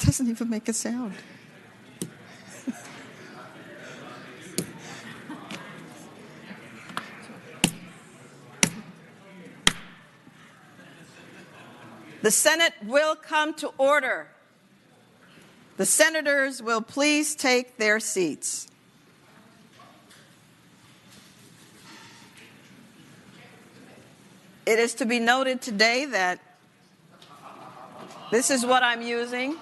doesn't even make a sound. The Senate will come to order. The senators will please take their seats. It is to be noted today that this is what I'm using.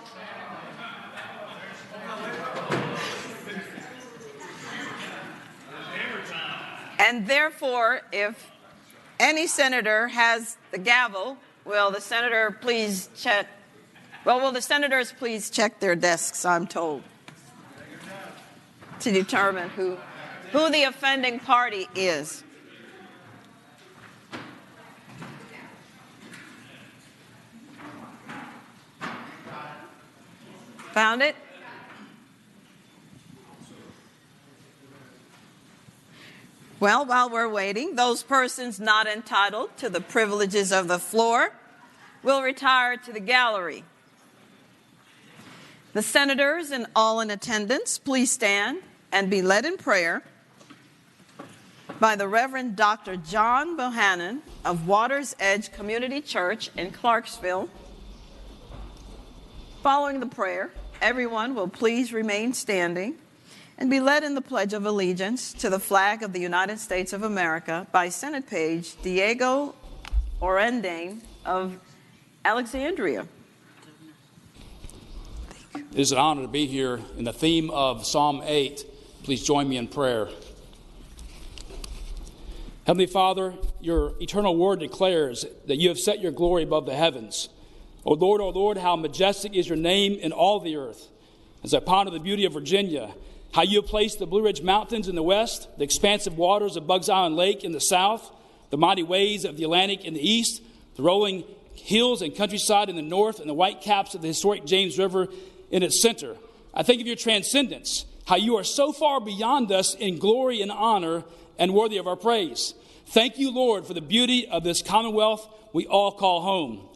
And therefore, if any senator has the gavel, will the senators please check their desks, I'm told, to determine who the offending party is. Found it? Well, while we're waiting, those persons not entitled to the privileges of the floor will retire to the gallery. The senators and all in attendance, please stand and be led in prayer by the Reverend Dr. John Bohannon of Waters Edge Community Church in Clarksville. Following the prayer, everyone will please remain standing and be led in the Pledge of Allegiance to the flag of the United States of America by Senate Page Diego Orendane of Alexandria. It is an honor to be here in the theme of Psalm 8. Please join me in prayer. Heavenly Father, your eternal word declares that you have set your glory above the heavens. O Lord, how majestic is your name in all the earth. As I ponder the beauty of Virginia, how you have placed the Blue Ridge Mountains in the west, the expansive waters of Bugs Island Lake in the south, the mighty waves of the Atlantic in the east, the rolling hills and countryside in the north, and the white caps of the historic James River in its center. I think of your transcendence, how you are so far beyond us in glory and honor and worthy of our praise. Thank you, Lord, for the beauty of this commonwealth we all call home.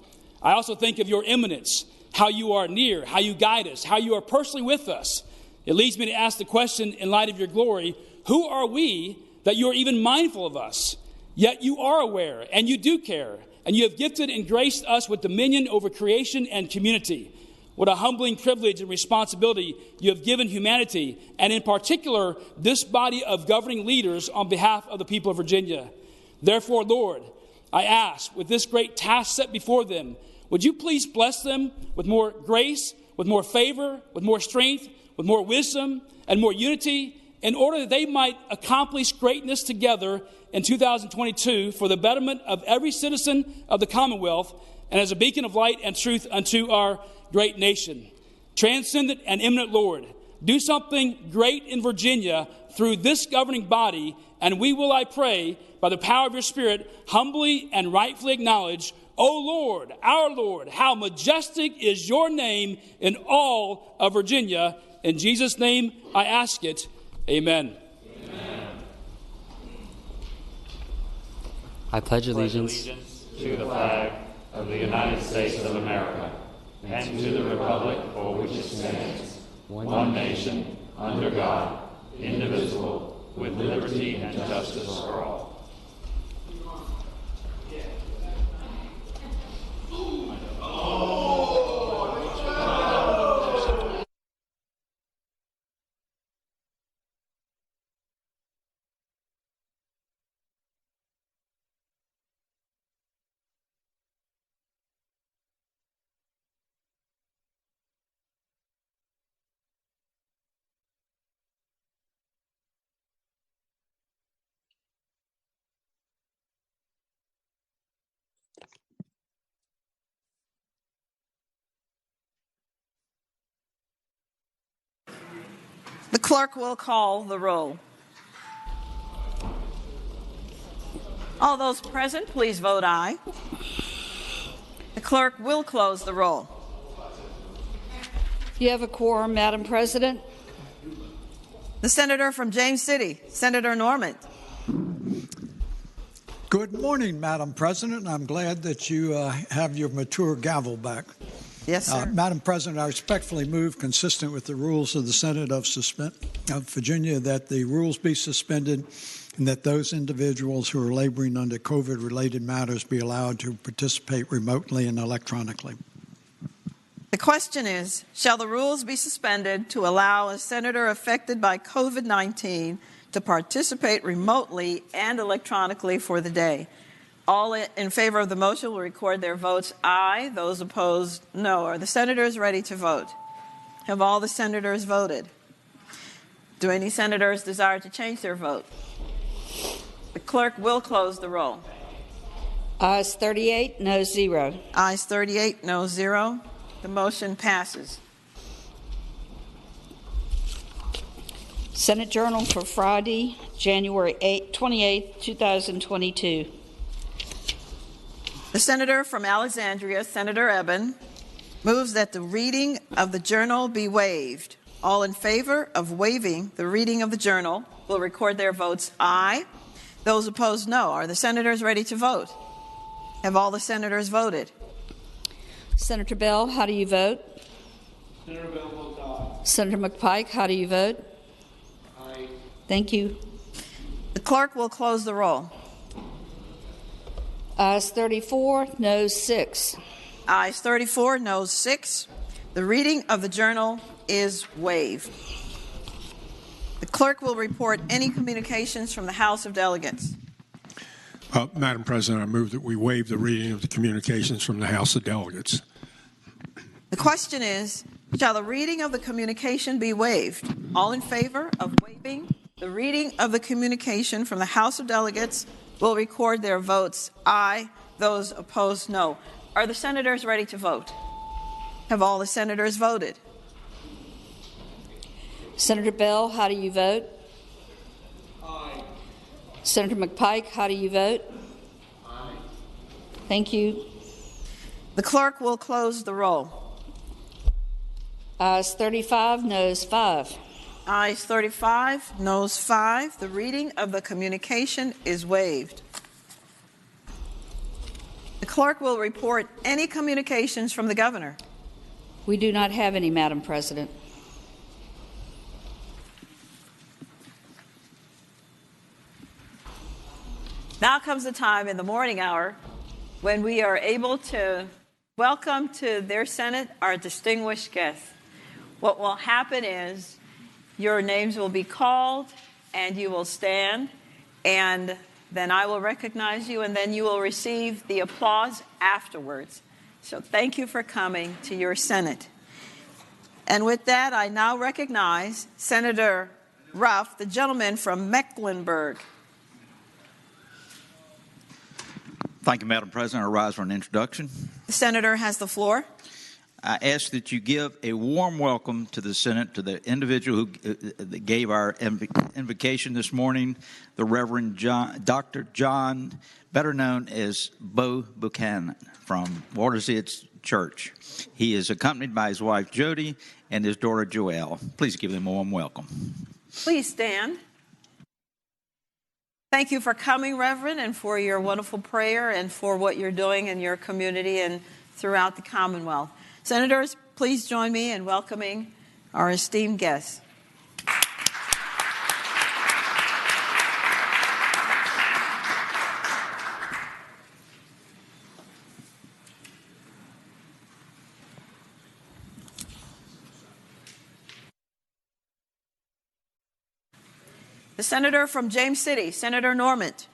I also think of your eminence, how you are near, how you guide us, how you are personally with us. It leads me to ask the question, in light of your glory, who are we that you are even mindful of us? Yet you are aware, and you do care, and you have gifted and graced us with dominion over creation and community. What a humbling privilege and responsibility you have given humanity, and in particular, this body of governing leaders on behalf of the people of Virginia. Therefore, Lord, I ask, with this great task set before them, would you please bless them with more grace, with more favor, with more strength, with more wisdom, and more unity, in order that they might accomplish greatness together in 2022 for the betterment of every citizen of the Commonwealth and as a beacon of light and truth unto our great nation. Transcendent and eminent Lord, do something great in Virginia through this governing body, and we will, I pray, by the power of your Spirit, humbly and rightfully acknowledge, O Lord, our Lord, how majestic is your name in all of Virginia. In Jesus' name I ask it. Amen. Amen. I pledge allegiance to the flag of the United States of America and to the republic for which it stands, one nation, under God, indivisible, with liberty and justice for all. The clerk will call the roll. All those present, please vote aye. The clerk will close the roll. You have a quorum, Madam President. The senator from James City, Senator Norman. Good morning, Madam President. I'm glad that you have your mature gavel back. Yes, sir. Madam President, I respectfully move, consistent with the rules of the Senate of Virginia, that the rules be suspended and that those individuals who are laboring under COVID-related matters be allowed to participate remotely and electronically. The question is, shall the rules be suspended to allow a senator affected by COVID-19 to participate remotely and electronically for the day? All in favor of the motion will record their votes aye. Those opposed, no. Are the senators ready to vote? Have all the senators voted? Do any senators desire to change their vote? The clerk will close the roll. Ayes 38, no 0. Ayes 38, no 0. The motion passes. Senate Journal for Friday, January 28, 2022. The senator from Alexandria, Senator Eben, moves that the reading of the journal be waived. All in favor of waiving the reading of the journal will record their votes aye. Those opposed, no. Are the senators ready to vote? Have all the senators voted? Senator Bell, how do you vote? Senator Bell votes aye. Senator McPike, how do you vote? Aye. Thank you. The clerk will close the roll. Ayes 34, no 6. Ayes 34, no 6. The reading of the journal is waived. The clerk will report any communications from the House of Delegates. Madam President, I move that we waive the reading of the communications from the House of Delegates. The question is, shall the reading of the communication be waived? All in favor of waiving the reading of the communication from the House of Delegates will record their votes aye. Those opposed, no. Are the senators ready to vote? Have all the senators voted? Senator Bell, how do you vote? Aye. Senator McPike, how do you vote? Aye. Thank you. The clerk will close the roll. Ayes 35, noes 5. Ayes 35, noes 5. The reading of the communication is waived. The clerk will report any communications from the governor. We do not have any, Madam President. Now comes the time in the morning hour when we are able to welcome to their Senate our distinguished guests. What will happen is your names will be called and you will stand, and then I will recognize you, and then you will receive the applause afterwards. So thank you for coming to your Senate. And with that, I now recognize Senator Ruff, the gentleman from Mecklenburg. Thank you, Madam President. I rise for an introduction. The senator has the floor. I ask that you give a warm welcome to the Senate, to the individual who gave our invocation this morning, the Reverend Dr. John, better known as Bo Buchanan from Waters Edge Church. He is accompanied by his wife, Jody, and his daughter, Joelle. Please give them a warm welcome. Please stand. Thank you for coming, Reverend, and for your wonderful prayer and for what you're doing in your community and throughout the Commonwealth. Senators, please join me in welcoming our esteemed guests. The senator from James City, Senator Normand.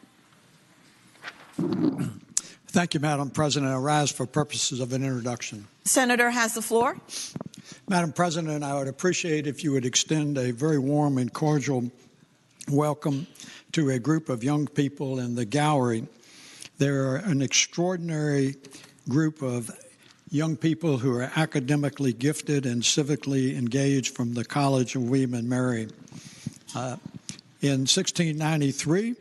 Thank you, Madam President. I rise for purposes of an introduction. The senator has the floor. Madam President, I would appreciate if you would extend a very warm and cordial welcome to a group of young people in the gallery. They're an extraordinary group of young people who are academically gifted and civically engaged from the College of William and Mary. In 1693,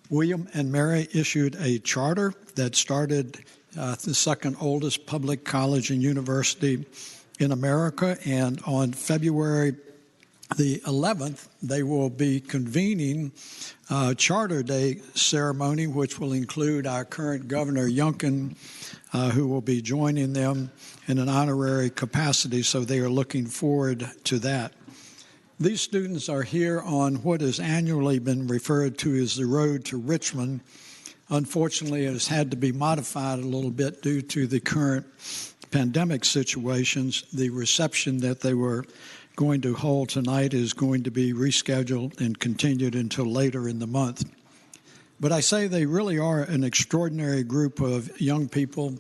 William and Mary issued a charter that started the second oldest public college and university in America, and on February the 11th, they will be convening a Charter Day ceremony, which will include our current Governor Youngkin, who will be joining them, in an honorary capacity, so they are looking forward to that. These students are here on what has annually been referred to as the road to Richmond. Unfortunately, it has had to be modified a little bit due to the current pandemic situations. The reception that they were going to hold tonight is going to be rescheduled and continued until later in the month. But I say they really are an extraordinary group of young people.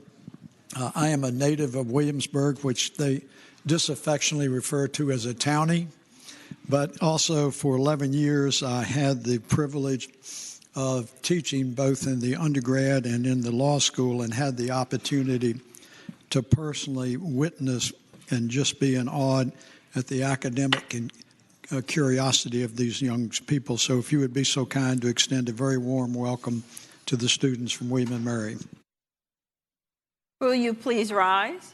I am a native of Williamsburg, which they disaffectionately refer to as a townie. But also for 11 years, I had the privilege of teaching both in the undergrad and in the law school, and had the opportunity to personally witness and just be in awe at the academic and curiosity of these young people. So if you would be so kind to extend a very warm welcome to the students from William & Mary. Will you please rise?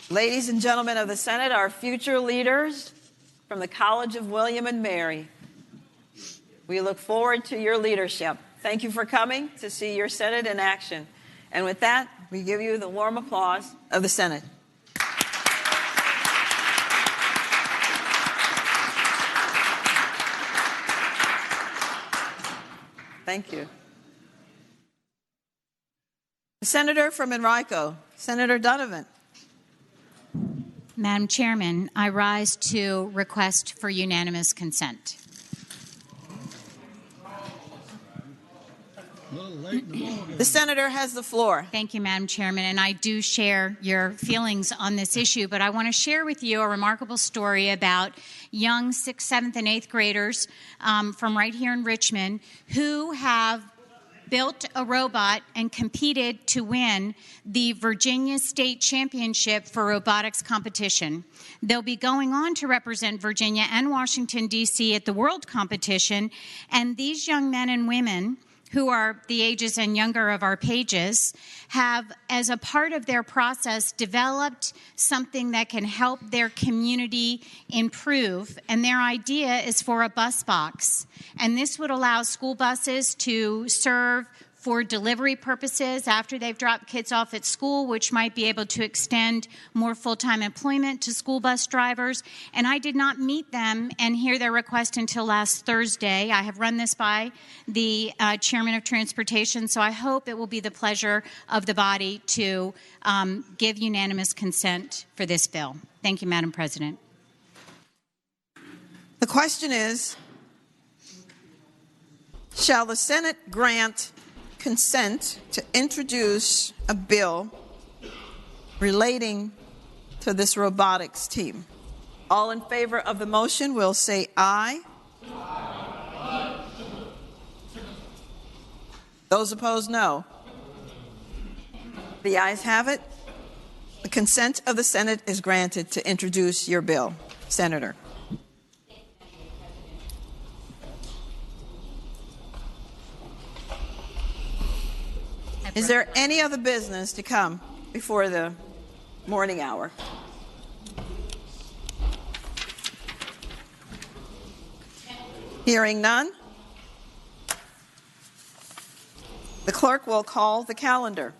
Ladies and gentlemen of the Senate, our future leaders from the College of William & Mary, we look forward to your leadership. Thank you for coming to see your Senate in action. And with that, we give you the warm applause of the Senate. Thank you. The Senator from Enrico, Senator Donovan. Madam Chairman, I rise to request for unanimous consent. The Senator has the floor. Thank you, Madam Chairman, and I do share your feelings on this issue, but I want to share with you a remarkable story about young 6th, 7th, and 8th graders from right here in Richmond who have built a robot and competed to win the Virginia State Championship for robotics competition. They'll be going on to represent Virginia and Washington, D.C. at the World Competition, and these young men and women who are the ages and younger of our pages, have, as a part of their process, developed something that can help their community improve. And their idea is for a bus box. And this would allow school buses to serve for delivery purposes after they've dropped kids off at school, which might be able to extend more full-time employment to school bus drivers. And I did not meet them and hear their request until last Thursday. I have run this by the Chairman of Transportation, so I hope it will be the pleasure of the body to give unanimous consent for this bill. Thank you, Madam President. The question is, shall the Senate grant consent to introduce a bill relating to this robotics team? All in favor of the motion will say aye. Aye. Those opposed, no. The ayes have it. The consent of the Senate is granted to introduce your bill. Senator. Is there any other business to come before the morning hour? Hearing none, the clerk will call the calendar.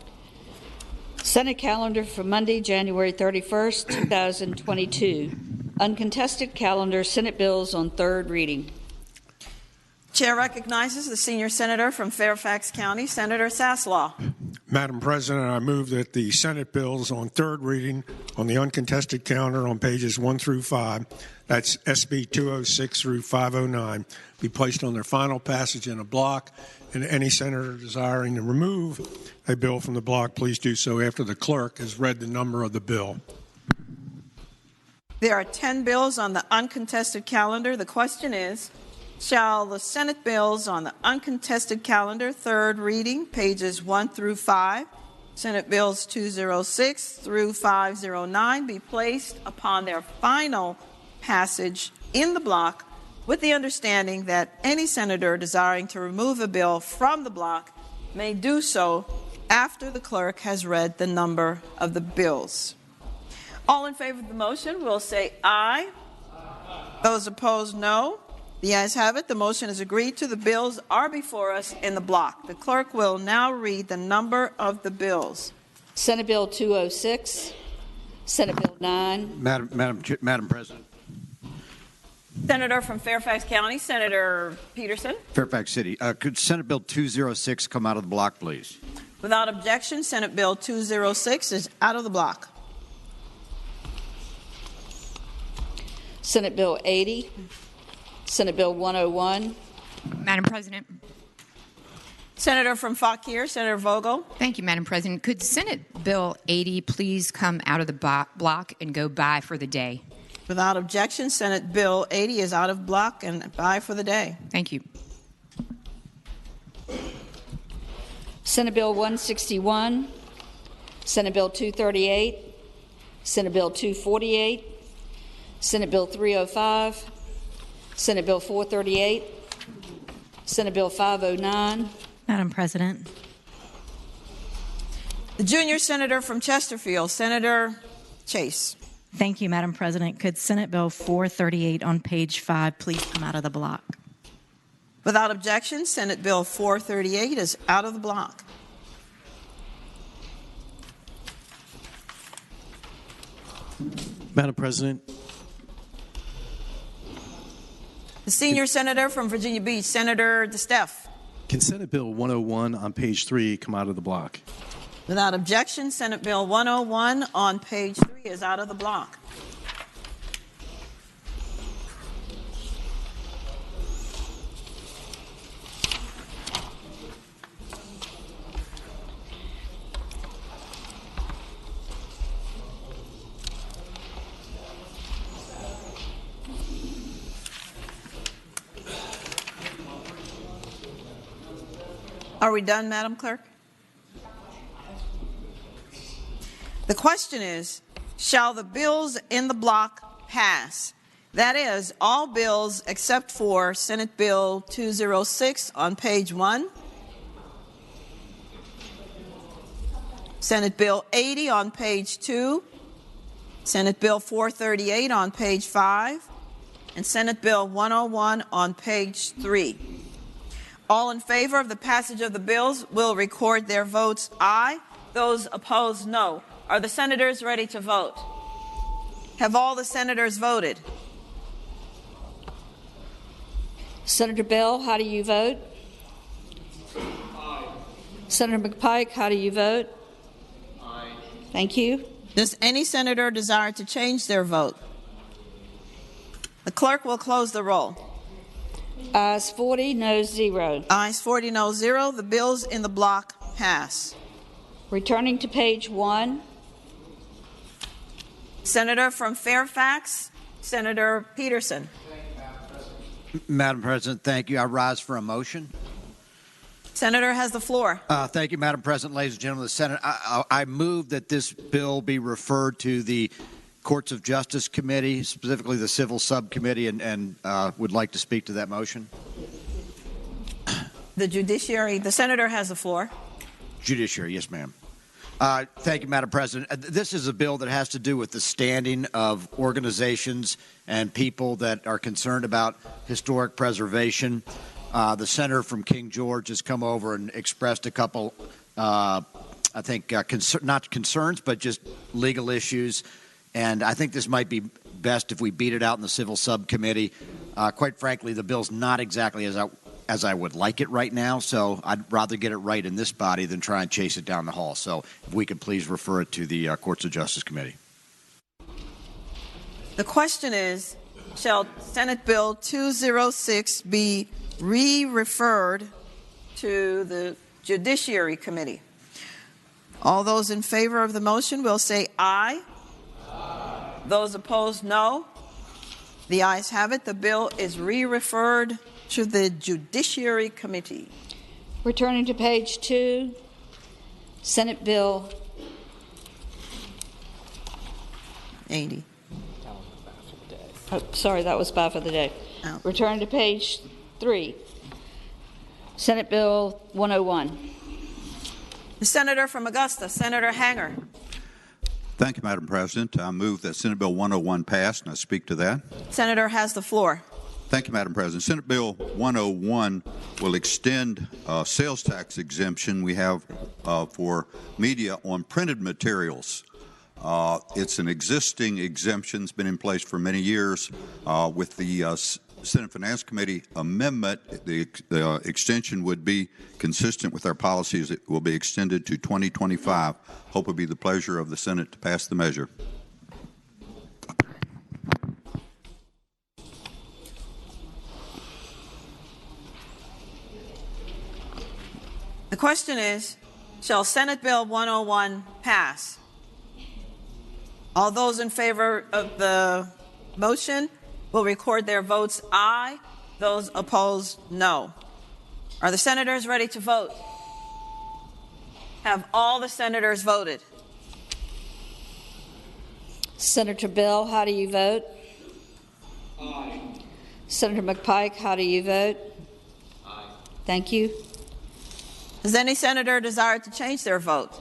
Senate calendar for Monday, January 31st, 2022. Uncontested calendar, Senate bills on third reading. Chair recognizes the senior senator from Fairfax County, Senator Saslaw. Madam President, I move that the Senate bills on third reading on the uncontested calendar on pages 1 through 5, that's SB 206 through 509, be placed on their final passage in a block, and any senator desiring to remove a bill from the block, please do so after the clerk has read the number of the bill. There are 10 bills on the uncontested calendar. The question is, shall the Senate bills on the uncontested calendar, third reading, pages 1 through 5, Senate bills 206 through 509, be placed upon their final passage in the block, with the understanding that any senator desiring to remove a bill from the block may do so after the clerk has read the number of the bills. All in favor of the motion will say aye. Those opposed, no. The ayes have it. The motion is agreed to. The bills are before us in the block. The clerk will now read the number of the bills. Senate Bill 206, Senate Bill 9. Madam President. Senator from Fairfax County, Senator Peterson. Fairfax City. Could Senate Bill 206 come out of the block, please? Without objection, Senate Bill 206 is out of the block. Senate Bill 80, Senate Bill 101. Madam President. Senator from Fauquier, Senator Vogel. Thank you, Madam President. Could Senate Bill 80 please come out of the block and go by for the day? Without objection, Senate Bill 80 is out of block and bye for the day. Thank you. Senate Bill 161, Senate Bill 238, Senate Bill 248, Senate Bill 305, Senate Bill 438, Senate Bill 509. Madam President. The junior senator from Chesterfield, Senator Chase. Thank you, Madam President. Could Senate Bill 438 on page 5 please come out of the block? Without objection, Senate Bill 438 is out of the block. Madam President. The senior senator from Virginia Beach, Senator DeSteff. Can Senate Bill 101 on page 3 come out of the block? Without objection, Senate Bill 101 on page 3 is out of the block. Are we done, Madam Clerk? The question is, shall the bills in the block pass? That is, all bills except for Senate Bill 206 on page 1, Senate Bill 80 on page 2, Senate Bill 438 on page 5, and Senate Bill 101 on page 3. All in favor of the passage of the bills will record their votes aye. Those opposed, no. Are the senators ready to vote? Have all the senators voted? Senator Bell, how do you vote? Aye. Senator McPike, how do you vote? Aye. Thank you. Does any senator desire to change their vote? The clerk will close the roll. Ayes 40, noes 0. Ayes 40, noes 0. The bills in the block pass. Returning to page 1. Senator from Fairfax, Senator Peterson. Madam President, thank you. I rise for a motion. Senator has the floor. Thank you, Madam President, ladies and gentlemen of the Senate. I move that this bill be referred to the Courts of Justice Committee, specifically the Civil Subcommittee, and would like to speak to that motion. The Judiciary, the Senator has the floor. Judiciary, yes, ma'am. Thank you, Madam President. This is a bill that has to do with the standing of organizations and people that are concerned about historic preservation. The senator from King George has come over and expressed a couple, I think, not concerns, but just legal issues. And I think this might be best if we beat it out in the Civil Subcommittee. Quite frankly, the bill's not exactly as I would like it right now, so I'd rather get it right in this body than try and chase it down the hall. So if we could please refer it to the Courts of Justice Committee. The question is, shall Senate Bill 206 be re-referred to the Judiciary Committee? All those in favor of the motion will say aye. Aye. Those opposed, no. The ayes have it. The bill is re-referred to the Judiciary Committee. Returning to page 2, Senate Bill 80. Oh, sorry, that was 5 for the day. Oh. Returning to page 3, Senate Bill 101. The Senator from Augusta, Senator Hanger. Thank you, Madam President. I move that Senate Bill 101 pass, and I speak to that. Senator has the floor. Thank you, Madam President. Senate Bill 101 will extend sales tax exemption we have for media on printed materials. It's an existing exemption. It's been in place for many years. With the Senate Finance Committee amendment, the extension would be consistent with our policies. It will be extended to 2025. Hope it will be the pleasure of the Senate to pass the measure. The question is, shall Senate Bill 101 pass? All those in favor of the motion will record their votes aye. Those opposed, no. Are the senators ready to vote? Have all the senators voted? Senator Bill, how do you vote? Aye. Senator McPike, how do you vote? Aye. Thank you. Does any senator desire to change their vote?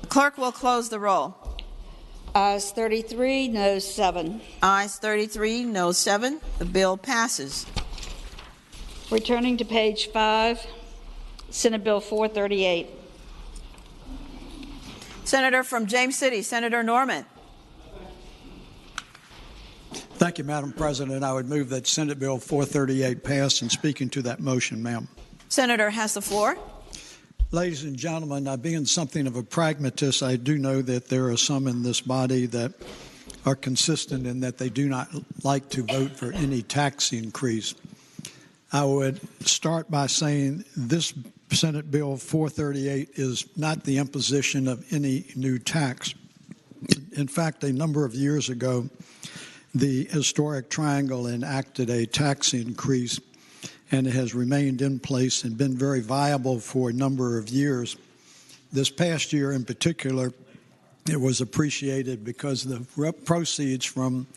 The clerk will close the roll. Ayes 33, noes 7. Ayes 33, noes 7. The bill passes. Returning to page 5, Senate Bill 438. Senator from James City, Senator Norman. Thank you, Madam President. I would move that Senate Bill 438 pass, and speaking to that motion, ma'am. Senator has the floor. Ladies and gentlemen, being something of a pragmatist, I do know that there are some in this body that are consistent in that they do not like to vote for any tax increase. I would start by saying this Senate Bill 438 is not the imposition of any new tax. In fact, a number of years ago, the Historic Triangle enacted a tax increase, and it has remained in place and been very viable for a number of years. This past year in particular, it was appreciated because the proceeds from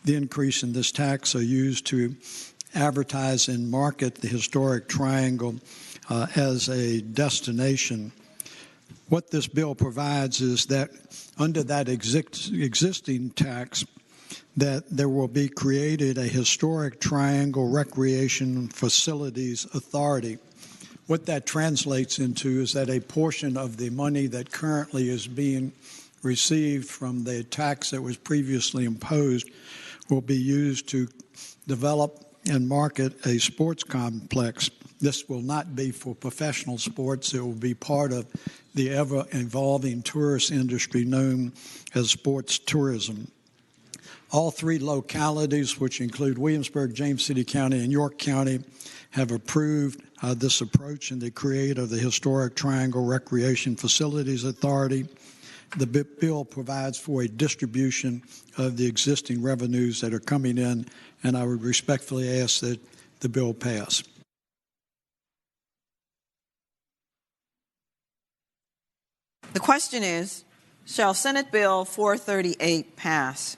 the increase in this tax are used to advertise and market the Historic Triangle as a destination. What this bill provides is that under that existing tax, that there will be created a Historic Triangle Recreation Facilities Authority. What that translates into is that a portion of the money that currently is being received from the tax that was previously imposed will be used to develop and market a sports complex. This will not be for professional sports. It will be part of the ever-evolving tourist industry known as sports tourism. All three localities, which include Williamsburg, James City County, and York County, have approved this approach in the creation of the Historic Triangle Recreation Facilities Authority. The bill provides for a distribution of the existing revenues that are coming in, and I would respectfully ask that the bill pass. The question is, shall Senate Bill 438 pass?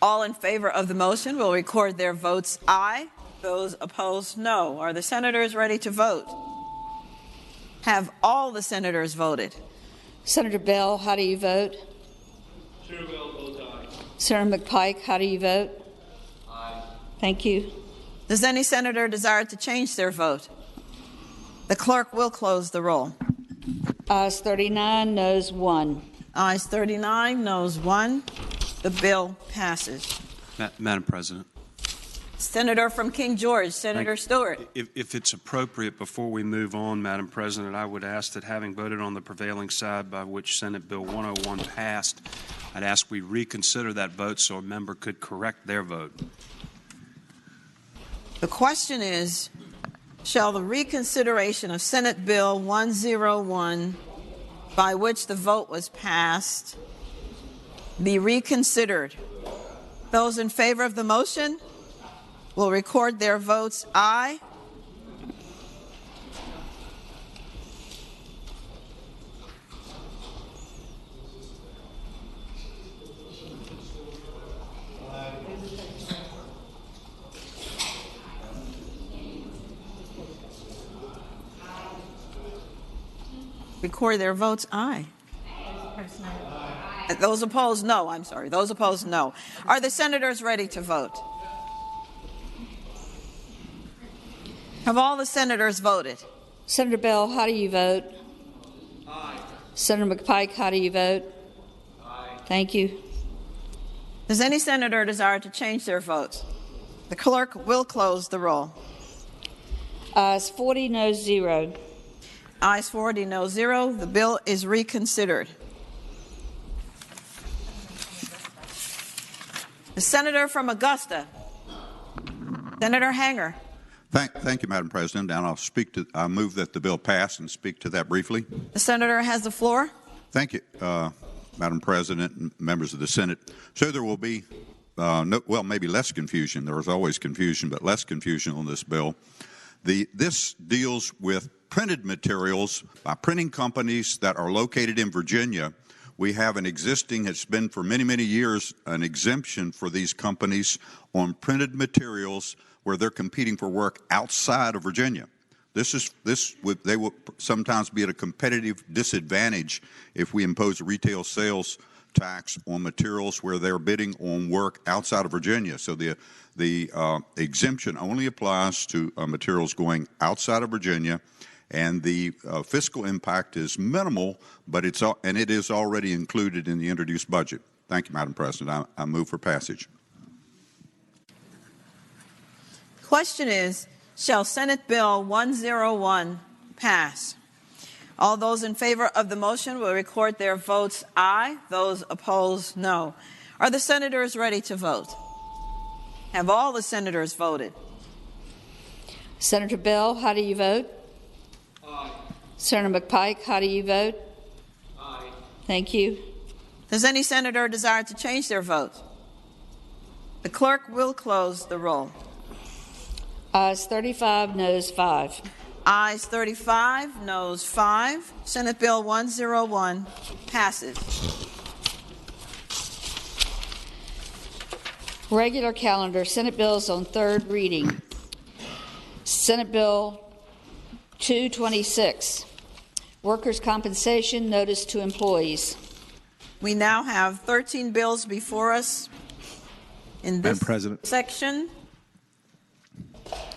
All in favor of the motion will record their votes aye. Those opposed, no. Are the senators ready to vote? Have all the senators voted? Senator Bell, how do you vote? Senator Bell votes aye. Senator McPike, how do you vote? Aye. Thank you. Does any senator desire to change their vote? The clerk will close the roll. Ayes 39, noes 1. Ayes 39, noes 1. The bill passes. Madam President. Senator from King George, Senator Stewart. If it's appropriate, before we move on, Madam President, I would ask that, having voted on the prevailing side by which Senate Bill 101 passed, I'd ask we reconsider that vote so a member could correct their vote. The question is, shall the reconsideration of Senate Bill 101, by which the vote was passed, be reconsidered? Those in favor of the motion will record their votes aye. Record their votes aye. Those opposed, no. I'm sorry. Those opposed, no. Are the senators ready to vote? Have all the senators voted? Senator Bell, how do you vote? Aye. Senator McPike, how do you vote? Aye. Thank you. Does any senator desire to change their vote? The clerk will close the roll. Ayes 40, no 0. Ayes 40, no 0. The bill is reconsidered. The senator from Augusta, Senator Hanger. Thank you, Madam President, and I move that the bill pass and speak to that briefly. The senator has the floor. Thank you, Madam President and members of the Senate. So there will be, maybe less confusion. There is always confusion, but less confusion on this bill. This deals with printed materials by printing companies that are located in Virginia. We have it's been for many, many years, an exemption for these companies on printed materials where they're competing for work outside of Virginia. They will sometimes be at a competitive disadvantage if we impose a retail sales tax on materials where they're bidding on work outside of Virginia. So the exemption only applies to materials going outside of Virginia, and the fiscal impact is minimal, but it is already included in the introduced budget. Thank you, Madam President. I move for passage. Question is, shall Senate Bill 101 pass? All those in favor of the motion will record their votes aye. Those opposed, no. Are the senators ready to vote? Have all the senators voted? Senator Bell, how do you vote? Aye. Senator McPike, how do you vote? Aye. Thank you. Does any senator desire to change their vote? The clerk will close the roll. Ayes 35, noes 5. Ayes 35, noes 5. Senate Bill 101 passes. Regular calendar, Senate bills on third reading. Senate Bill 226, workers' compensation notice to employees. We now have 13 bills before us in this section.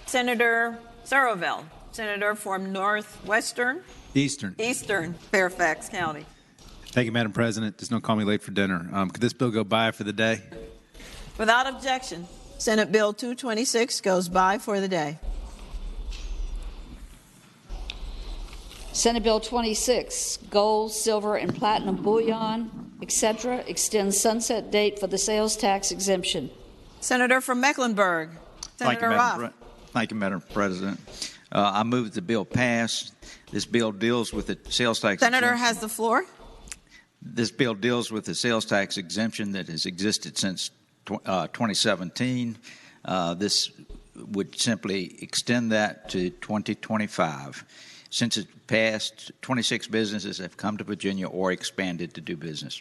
Senator Saraville, senator from Northwestern, Eastern Fairfax County. Thank you, Madam President. Just don't call me late for dinner. Could this bill go by for the day? Without objection, Senate Bill 226 goes by for the day. Senate Bill 26, gold, silver, and platinum bullion, etc., extends sunset date for the sales tax exemption. Senator from Mecklenburg, Senator Roth. Thank you, Madam President. I move that the bill pass. This bill deals with the sales tax Senator exemption. has the floor. This bill deals with the sales tax exemption that has existed since 2017. This would simply extend that to 2025. Since it passed, 26 businesses have come to Virginia or expanded to do business.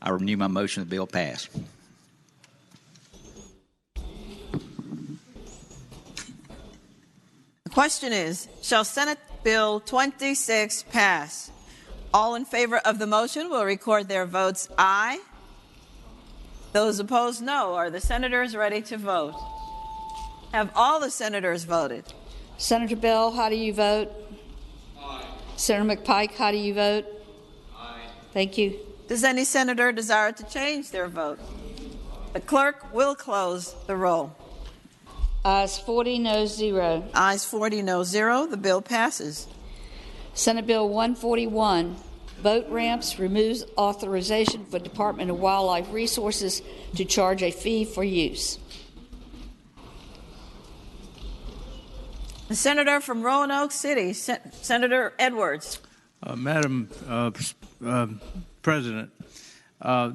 I renew my motion the bill pass. The question is, shall Senate Bill 26 pass? All in favor of the motion will record their votes aye. Those opposed, no. Are the senators ready to vote? Have all the senators voted? Senator Bell, how do you vote? Aye. Senator McPike, how do you vote? Aye. Thank you. Does any senator desire to change their vote? The clerk will close the roll. Ayes 40, noes 0. Ayes 40, no 0. The bill passes. Senate Bill 141, boat ramps, removes authorization for Department of Wildlife Resources to charge a fee for use. The senator from Roanoke City, Senator Edwards. Madam President,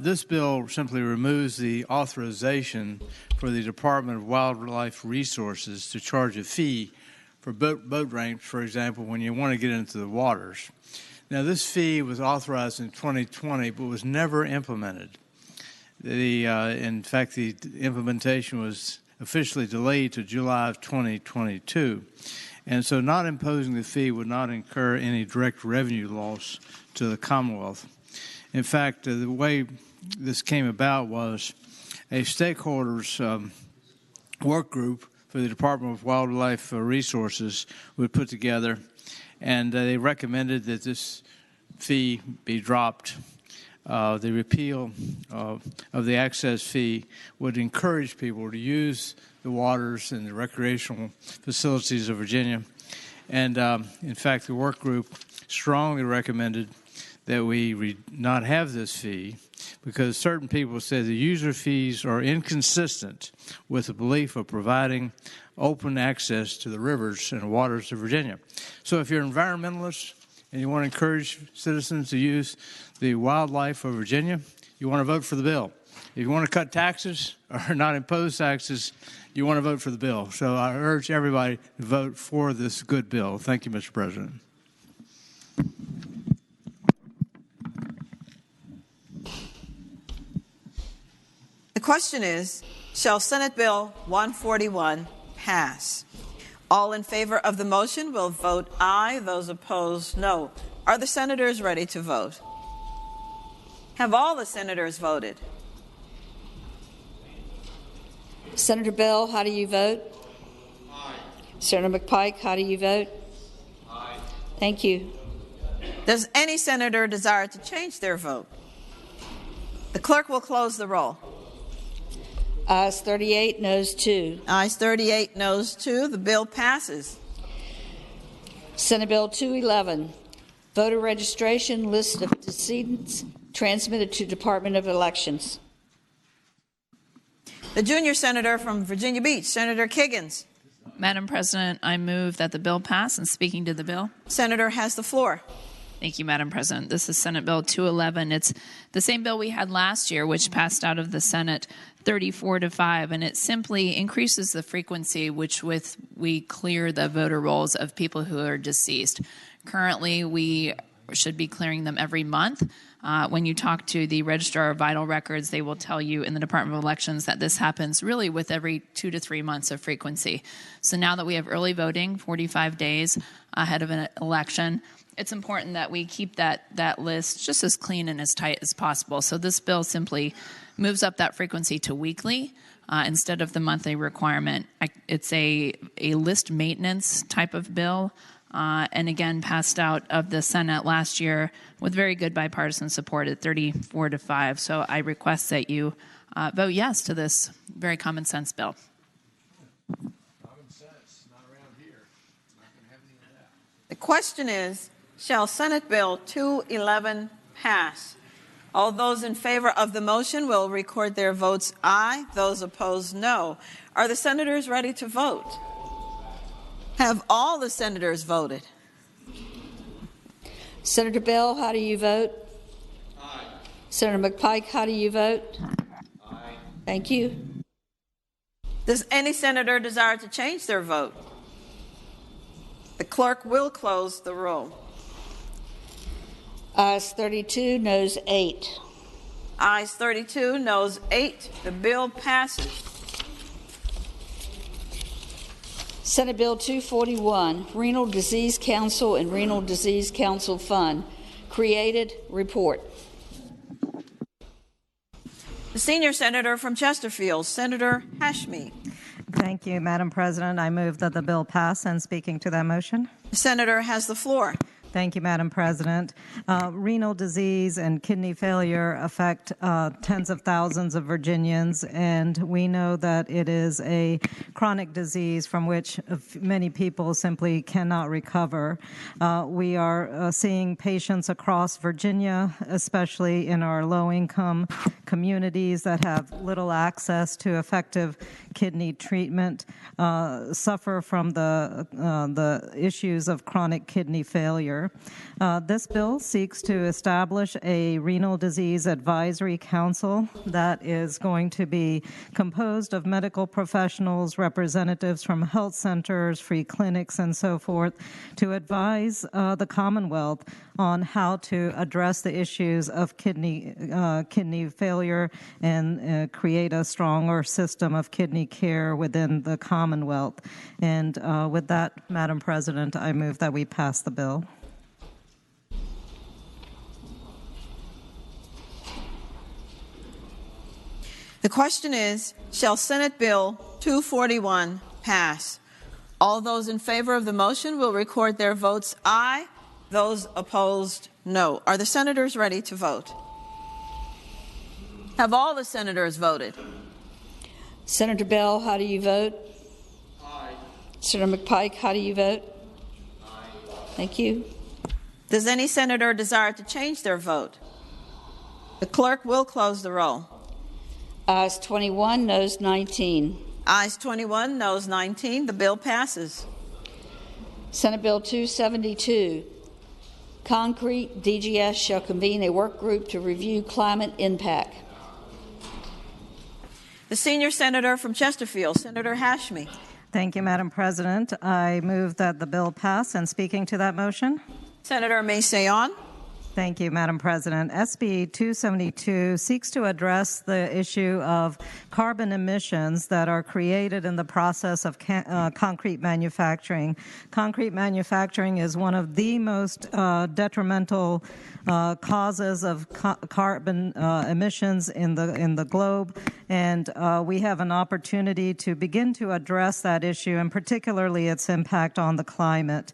this bill simply removes the authorization for the Department of Wildlife Resources to charge a fee for boat ramps, for example, when you want to get into the waters. Now, this fee was authorized in 2020, but was never implemented. In fact, the implementation was officially delayed to July of 2022. And so not imposing the fee would not incur any direct revenue loss to the Commonwealth. In fact, the way this came about was a stakeholders work group for the Department of Wildlife Resources was put together, and they recommended that this fee be dropped. The repeal of the access fee would encourage people to use the waters and the recreational facilities of Virginia. And in fact, the work group strongly recommended that we not have this fee because certain people said the user fees are inconsistent with the belief of providing open access to the rivers and waters of Virginia. So if you're environmentalists and you want to encourage citizens to use the wildlife of Virginia, you want to vote for the bill. If you want to cut taxes or not impose taxes, you want to vote for the bill. So I urge everybody to vote for this good bill. Thank you, Mr. President. The question is, shall Senate Bill 141 pass? All in favor of the motion will vote aye. Those opposed, no. Are the senators ready to vote? Have all the senators voted? Senator Bell, how do you vote? Aye. Senator McPike, how do you vote? Aye. Thank you. Does any senator desire to change their vote? The clerk will close the roll. Ayes 38, noes 2. Ayes 38, noes 2. The bill passes. Senate Bill 211, voter registration list of decedents transmitted to Department of Elections. The junior senator from Virginia Beach, Senator Kiggins. Madam President, I move that the bill pass. And speaking to the bill. Senator has the floor. Thank you, Madam President. This is Senate Bill 211. It's the same bill we had last year, which passed out of the Senate 34-5, and it simply increases the frequency which we clear the voter rolls of people who are deceased. Currently, we should be clearing them every month. When you talk to the Registrar of Vital Records, they will tell you in the Department of Elections that this happens really with every 2 to 3 months of frequency. So now that we have early voting, 45 days ahead of an election, it's important that we keep that list just as clean and as tight as possible. So this bill simply moves up that frequency to weekly instead of the monthly requirement. It's a list maintenance type of bill, and again passed out of the Senate last year with very good bipartisan support at 34-5. So I request that you vote yes to this very common sense bill. Common sense, not around here. Not going to have any of that. The question is, shall Senate Bill 211 pass? All those in favor of the motion will record their votes aye. Those opposed, no. Are the senators ready to vote? Have all the senators voted? Senator Bell, how do you vote? Aye. Senator McPike, how do you vote? Aye. Thank you. Does any senator desire to change their vote? The clerk will close the roll. Ayes 32, noes 8. Ayes 32, noes 8. The bill passes. Senate Bill 241, Renal Disease Council and Renal Disease Council Fund. Created, report. The senior senator from Chesterfield, Senator Hashmi. Thank you, Madam President. I move that the bill pass. And speaking to that motion. The senator has the floor. Thank you, Madam President. Renal disease and kidney failure affect tens of thousands of Virginians, and we know that it is a chronic disease from which many people simply cannot recover. We are seeing patients across Virginia, especially in our low-income communities that have little access to effective kidney treatment, suffer from the issues of chronic kidney failure. This bill seeks to establish a renal disease advisory council that is going to be composed of medical professionals, representatives from health centers, free clinics, and so forth, to advise the Commonwealth on how to address the issues of kidney failure and create a stronger system of kidney care within the Commonwealth. And with that, Madam President, I move that we pass the bill. The question is, shall Senate Bill 241 pass? All those in favor of the motion will record their votes aye. Those opposed, no. Are the senators ready to vote? Have all the senators voted? Senator Bell, how do you vote? Aye. Senator McPike, how do you vote? Aye. Thank you. Does any senator desire to change their vote? The clerk will close the roll. Ayes 21, noes 19. Ayes 21, noes 19. The bill passes. Senate Bill 272. Concrete DGS shall convene a work group to review climate impact. The senior senator from Chesterfield, Senator Hashmi. Thank you, Madam President. I move that the bill pass. And speaking to that motion? Senator Masayon. Thank you, Madam President. SB 272 seeks to address the issue of carbon emissions that are created in the process of concrete manufacturing. Concrete manufacturing is one of the most detrimental causes of carbon emissions in the globe, and we have an opportunity to begin to address that issue, and particularly its impact on the climate.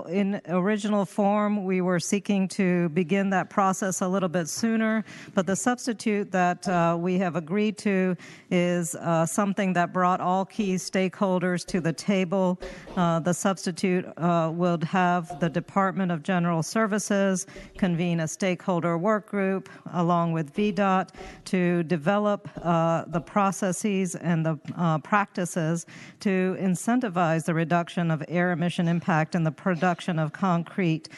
In original form, we were seeking to begin that process a little bit sooner, but the substitute that we have agreed to is something that brought all key stakeholders to the table. The substitute would have the Department of General Services convene a stakeholder work group along with VDOT to develop the processes and the practices to incentivize the reduction of air emission impact and the production of concrete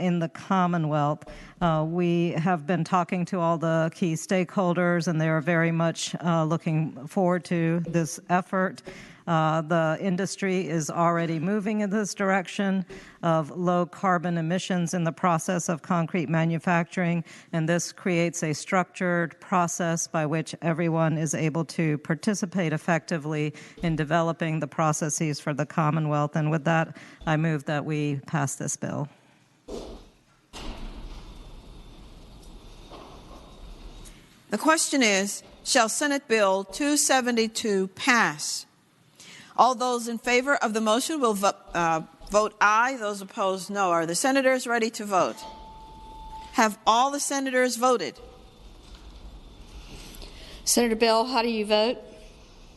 in the Commonwealth. We have been talking to all the key stakeholders, and they are very much looking forward to this effort. The industry is already moving in this direction of low carbon emissions in the process of concrete manufacturing, and this creates a structured process by which everyone is able to participate effectively in developing the processes for the Commonwealth. And with that, I move that we pass this bill. The question is, shall Senate Bill 272 pass? All those in favor of the motion will vote aye. Those opposed, no. Are the senators ready to vote? Have all the senators voted? Senator Bell, how do you vote?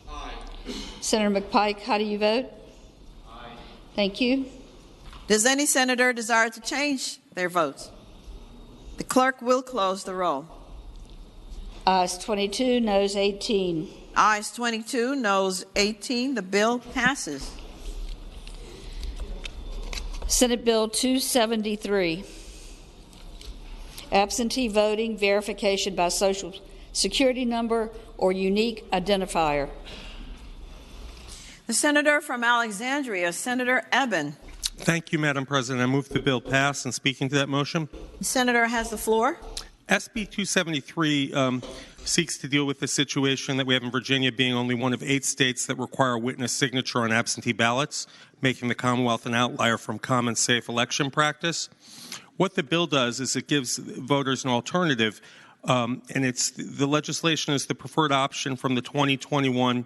Aye. Senator McPike, how do you vote? Aye. Thank you. Does any senator desire to change their votes? The clerk will close the roll. Ayes 22, noes 18. Ayes 22, noes 18. The bill passes. Senate Bill 273. Absentee voting verification by Social Security number or unique identifier. The senator from Alexandria, Senator Eben. Thank you, Madam President. I move the bill pass. And speaking to that motion, The senator has the floor. SB 273 seeks to deal with the situation that we have in Virginia being only one of 8 states that require a witness signature on absentee ballots, making the Commonwealth an outlier from common safe election practice. What the bill does is it gives voters an alternative, and the legislation is the preferred option from the 2021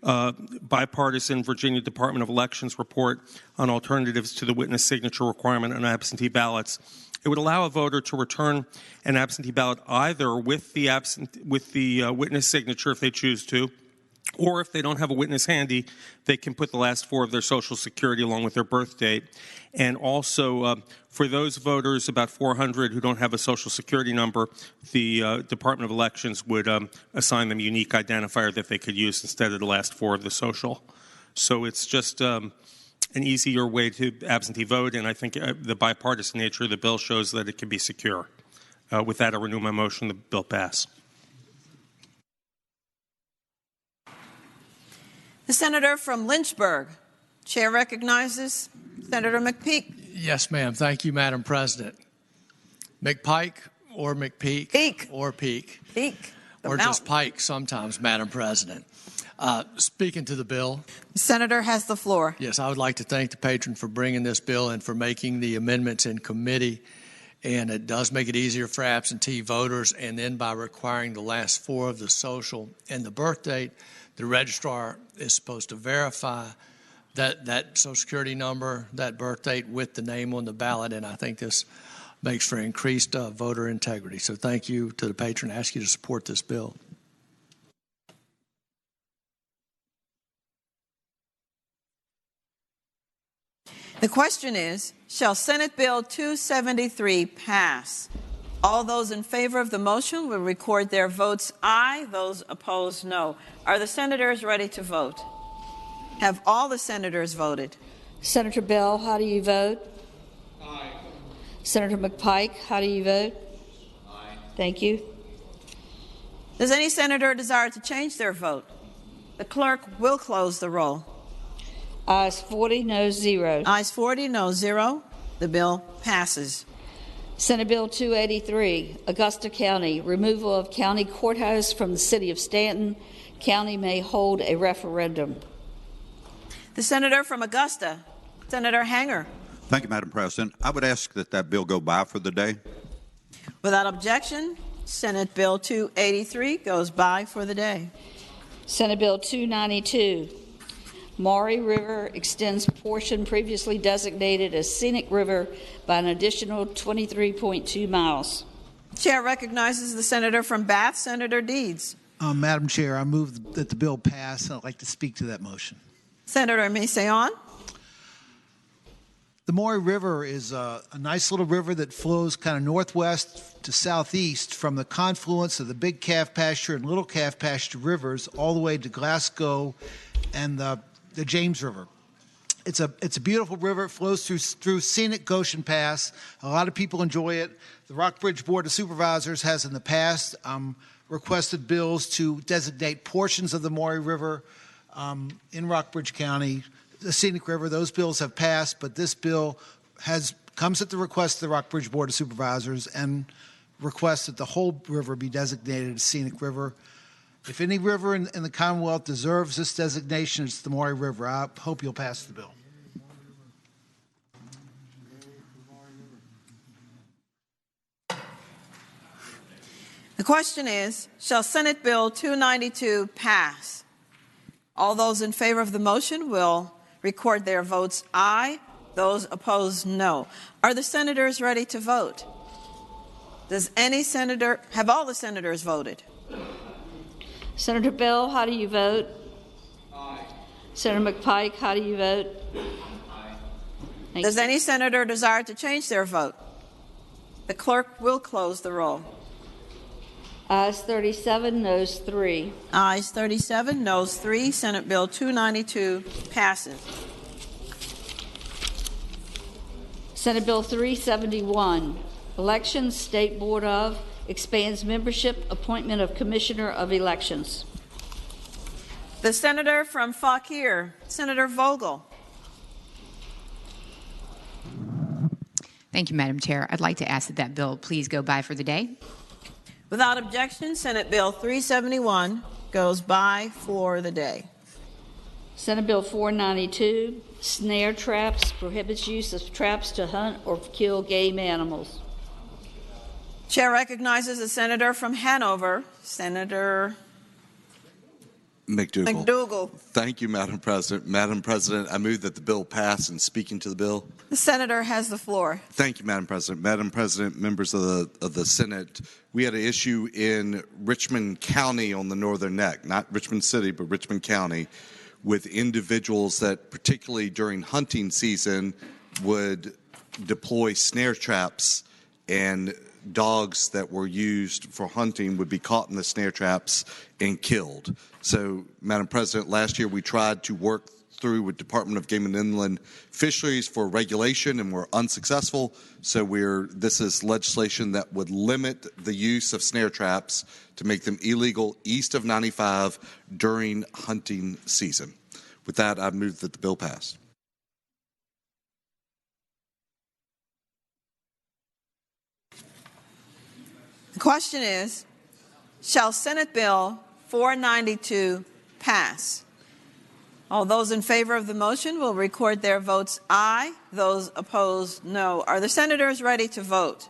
bipartisan Virginia Department of Elections report on alternatives to the witness signature requirement on absentee ballots. It would allow a voter to return an absentee ballot either with the witness signature if they choose to, or if they don't have a witness handy, they can put the last 4 of their Social Security along with their birth date. And also, for those voters, about 400 who don't have a Social Security number, the Department of Elections would assign them a unique identifier that they could use instead of the last 4 of the Social. So it's just an easier way to absentee vote, and I think the bipartisan nature of the bill shows that it can be secure. With that, I renew my motion. The bill pass. The senator from Lynchburg. Chair recognizes Senator McPeak. Yes, ma'am. Thank you, Madam President. McPike or McPeak? Peak. Or Peak. Peak. Or just Pike sometimes, Madam President. Speaking to the bill. The senator has the floor. Yes, I would like to thank the patron for bringing this bill and for making the amendments in committee. and it does make it easier for absentee voters. And then by requiring the last four of the social and the birth date, the registrar is supposed to verify that Social Security number, that birth date with the name on the ballot, and I think this makes for increased voter integrity. So thank you to the patron. I ask you to support this bill. The question is, shall Senate Bill 273 pass? All those in favor of the motion will record their votes aye. Those opposed, no. Are the senators ready to vote? Have all the senators voted? Senator Bell, how do you vote? Aye. Senator McPike, how do you vote? Aye. Thank you. Does any senator desire to change their vote? The clerk will close the roll. Ayes 40, no 0. Ayes 40, no 0. The bill passes. Senate Bill 283, Augusta County, removal of county courthouse from the city of Stanton. County may hold a referendum. The senator from Augusta, Senator Hanger. Thank you, Madam President. I would ask that that bill go by for the day. Without objection, Senate Bill 283 goes by for the day. Senate Bill 292, Maury River extends portion previously designated as Scenic River by an additional 23.2 miles. Chair recognizes the senator from Bath, Senator Deeds. Madam Chair, I move that the bill pass, and I'd like to speak to that motion. Senator Mason. The Maury River is a nice little river that flows kind of northwest to southeast from the confluence of the Big Calf Pasture and Little Calf Pasture rivers all the way to Glasgow and the James River. It's a beautiful river. It flows through scenic Goshen Pass. A lot of people enjoy it. The Rockbridge Board of Supervisors has in the past requested bills to designate portions of the Maury River in Rockbridge County, the scenic river. Those bills have passed, but this bill comes at the request of the Rockbridge Board of Supervisors and requests that the whole river be designated a scenic river. If any river in the Commonwealth deserves this designation, it's the Maury River. I hope you'll pass the bill. The question is, shall Senate Bill 292 pass? All those in favor of the motion will record their votes aye. Those opposed, no. Are the senators ready to vote? Have all the senators voted? Senator Bell, how do you vote? Aye. Senator McPike, how do you vote? Aye. Does any senator desire to change their vote? The clerk will close the roll. Ayes 37, noes 3. Ayes 37, noes 3. Senate Bill 292 passes. Senate Bill 371, Elections, State Board of, expands membership, appointment of Commissioner of Elections. The senator from Fauquier, Senator Vogel. Thank you, Madam Chair. I'd like to ask that bill please go by for the day. Without objection, Senate Bill 371 goes by for the day. Senate Bill 492, snare traps, prohibits use of traps to hunt or kill game animals. Chair recognizes the senator from Hanover, Senator McDougal. Thank you, Madam President. Madam President, I move that the bill pass. And speaking to the bill. The senator has the floor. Thank you, Madam President. Madam President, members of the Senate, we had an issue in Richmond County on the Northern Neck, not Richmond City, but Richmond County, with individuals that, particularly during hunting season, would deploy snare traps, and dogs that were used for hunting would be caught in the snare traps and killed. So, Madam President, last year we tried to work through with Department of Game and Inland Fisheries for regulation, and we're unsuccessful. So this is legislation that would limit the use of snare traps to make them illegal east of 95 during hunting season. With that, I move that the bill pass. The question is, shall Senate Bill 492 pass? All those in favor of the motion will record their votes aye. Those opposed, no. Are the senators ready to vote?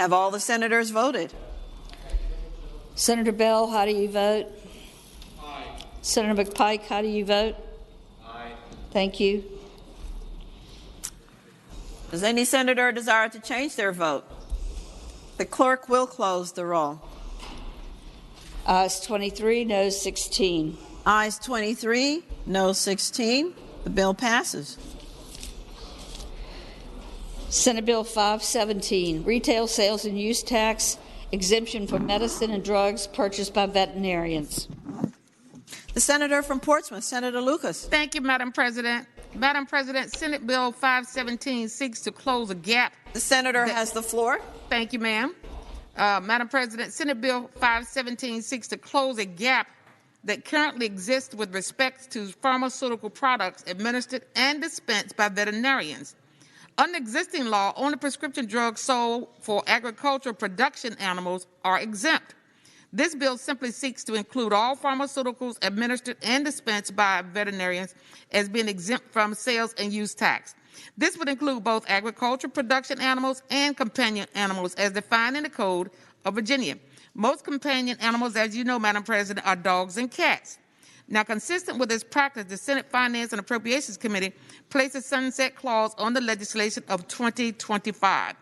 Have all the senators voted? Senator Bell, how do you vote? Aye. Senator McPike, how do you vote? Aye. Thank you. Does any senator desire to change their vote? The clerk will close the roll. Ayes 23, noes 16. Ayes 23, no 16. The bill passes. Senate Bill 517, retail sales and use tax exemption for medicine and drugs purchased by veterinarians. The senator from Portsmouth, Senator Lucas. Thank you, Madam President. Madam President, Senate Bill 517 seeks to close a gap. The senator has the floor. Thank you, ma'am. Madam President, Senate Bill 517 seeks to close a gap that currently exists with respect to pharmaceutical products administered and dispensed by veterinarians. Under existing law, only prescription drugs sold for agricultural production animals are exempt. This bill simply seeks to include all pharmaceuticals administered and dispensed by veterinarians as being exempt from sales and use tax. This would include both agricultural production animals and companion animals as defined in the Code of Virginia. Most companion animals, as you know, Madam President, are dogs and cats. Now, consistent with this practice, the Senate Finance and Appropriations Committee placed a sunset clause on the legislation of 2025.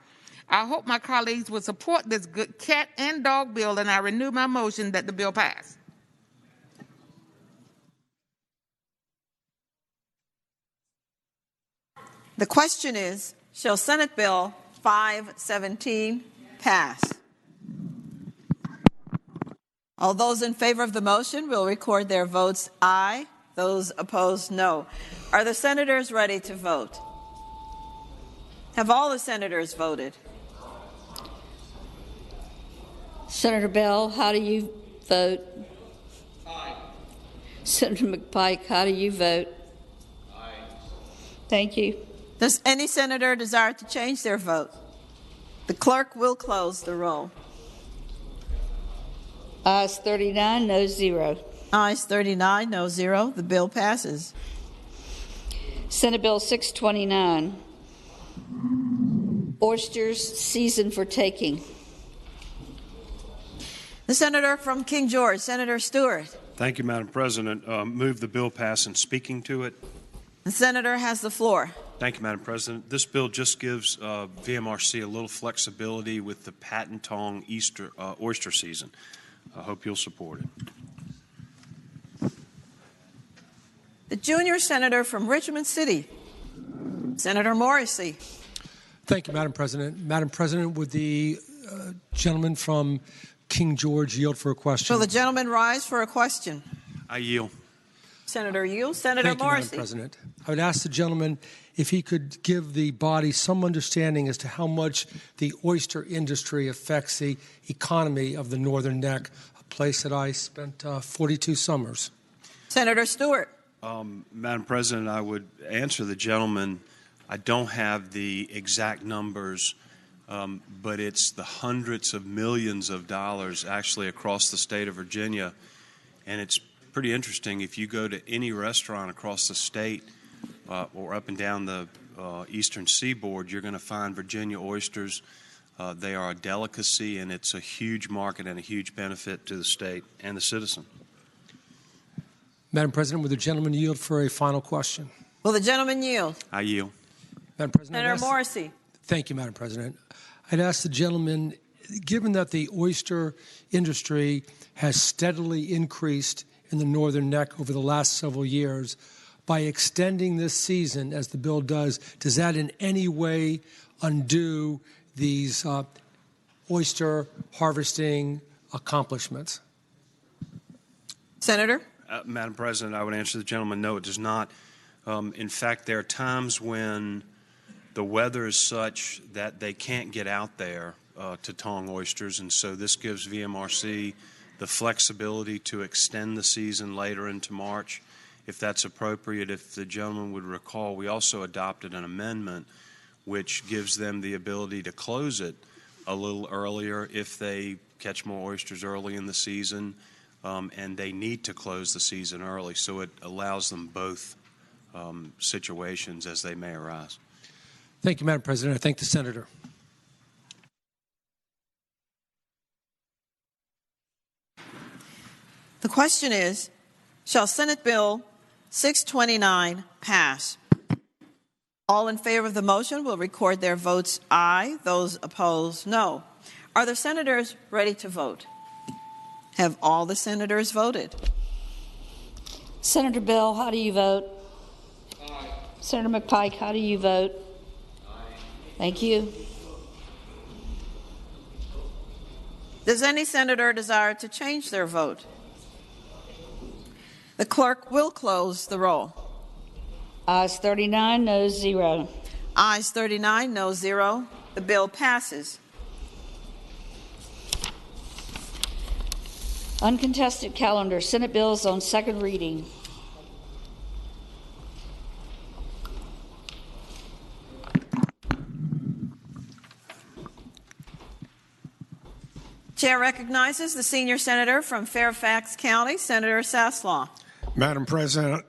I hope my colleagues will support this good cat and dog bill, and I renew my motion that the bill pass. The question is, shall Senate Bill 517 pass? All those in favor of the motion will record their votes aye. Those opposed, no. Are the senators ready to vote? Have all the senators voted? Senator Bell, how do you vote? Aye. Senator McPike, how do you vote? Aye. Thank you. Does any senator desire to change their vote? The clerk will close the roll. Ayes 39, no 0. Ayes 39, no 0. The bill passes. Senate Bill 629, oysters season for taking. The senator from King George, Senator Stewart. Thank you, Madam President. Move the bill pass and speaking to it. The senator has the floor. Thank you, Madam President. This bill just gives VMRC a little flexibility with the patent tong oyster season. I hope you'll support it. The junior senator from Richmond City, Senator Morrissey. Thank you, Madam President. Madam President, would the gentleman from King George yield for a question? Will the gentleman rise for a question? I yield. Senator yield. Senator Thank you, Morrissey. Madam President. I would ask the gentleman if he could give the body some understanding as to how much the oyster industry affects the economy of the Northern Neck, a place that I spent 42 summers. Senator Stewart. Madam President, I would answer the gentleman. I don't have the exact numbers, but it's the hundreds of millions of dollars actually across the state of Virginia. And it's pretty interesting. If you go to any restaurant across the state or up and down the eastern seaboard, you're going to find Virginia oysters. They are a delicacy, and it's a huge market and a huge benefit to the state and the citizen. Madam President, would the gentleman yield for a final question? Will the gentleman yield? I yield. Madam President. Senator Morrissey. Thank you, Madam President. I'd ask the gentleman, given that the oyster industry has steadily increased in the Northern Neck over the last several years, by extending this season, as the bill does that in any way undo these oyster harvesting accomplishments? Senator? Madam President, I would answer the gentleman, no, it does not. In fact, there are times when the weather is such that they can't get out there to tong oysters, and so this gives VMRC the flexibility to extend the season later into March, if that's appropriate. If the gentleman would recall, we also adopted an amendment which gives them the ability to close it a little earlier if they catch more oysters early in the season, and they need to close the season early. So it allows them both situations as they may arise. Thank you, Madam President. I thank the senator. The question is, shall Senate Bill 629 pass? All in favor of the motion will record their votes aye. Those opposed, no. Are the senators ready to vote? Have all the senators voted? Senator Bill, how do you vote? Aye. Senator McPike, how do you vote? Aye. Thank you. Does any senator desire to change their vote? The clerk will close the roll. Ayes 39, noes 0. Ayes 39, no 0. The bill passes. Uncontested calendar, Senate bills on second reading. Chair recognizes the senior senator from Fairfax County, Senator Saslaw. Madam President,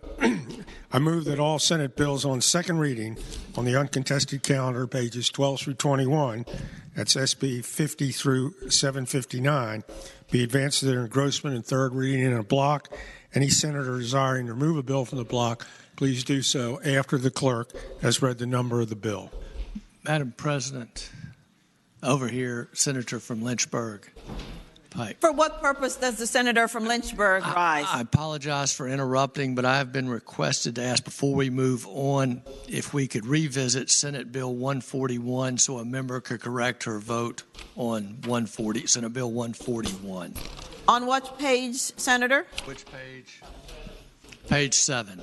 I move that all Senate bills on second reading on the uncontested calendar, pages 12 through 21, that's SB 50 through 759, be advanced to their engrossment in third reading in a block. Any senator desiring to remove a bill from the block, please do so after the clerk has read the number of the bill. Madam President, over here, Senator from Lynchburg. Pike. For what purpose does the senator from Lynchburg rise? I apologize for interrupting, but I have been requested to ask before we move on if we could revisit Senate Bill 141 so a member could correct her vote on Senate Bill 141. On what page, Senator? Which page? Page 7.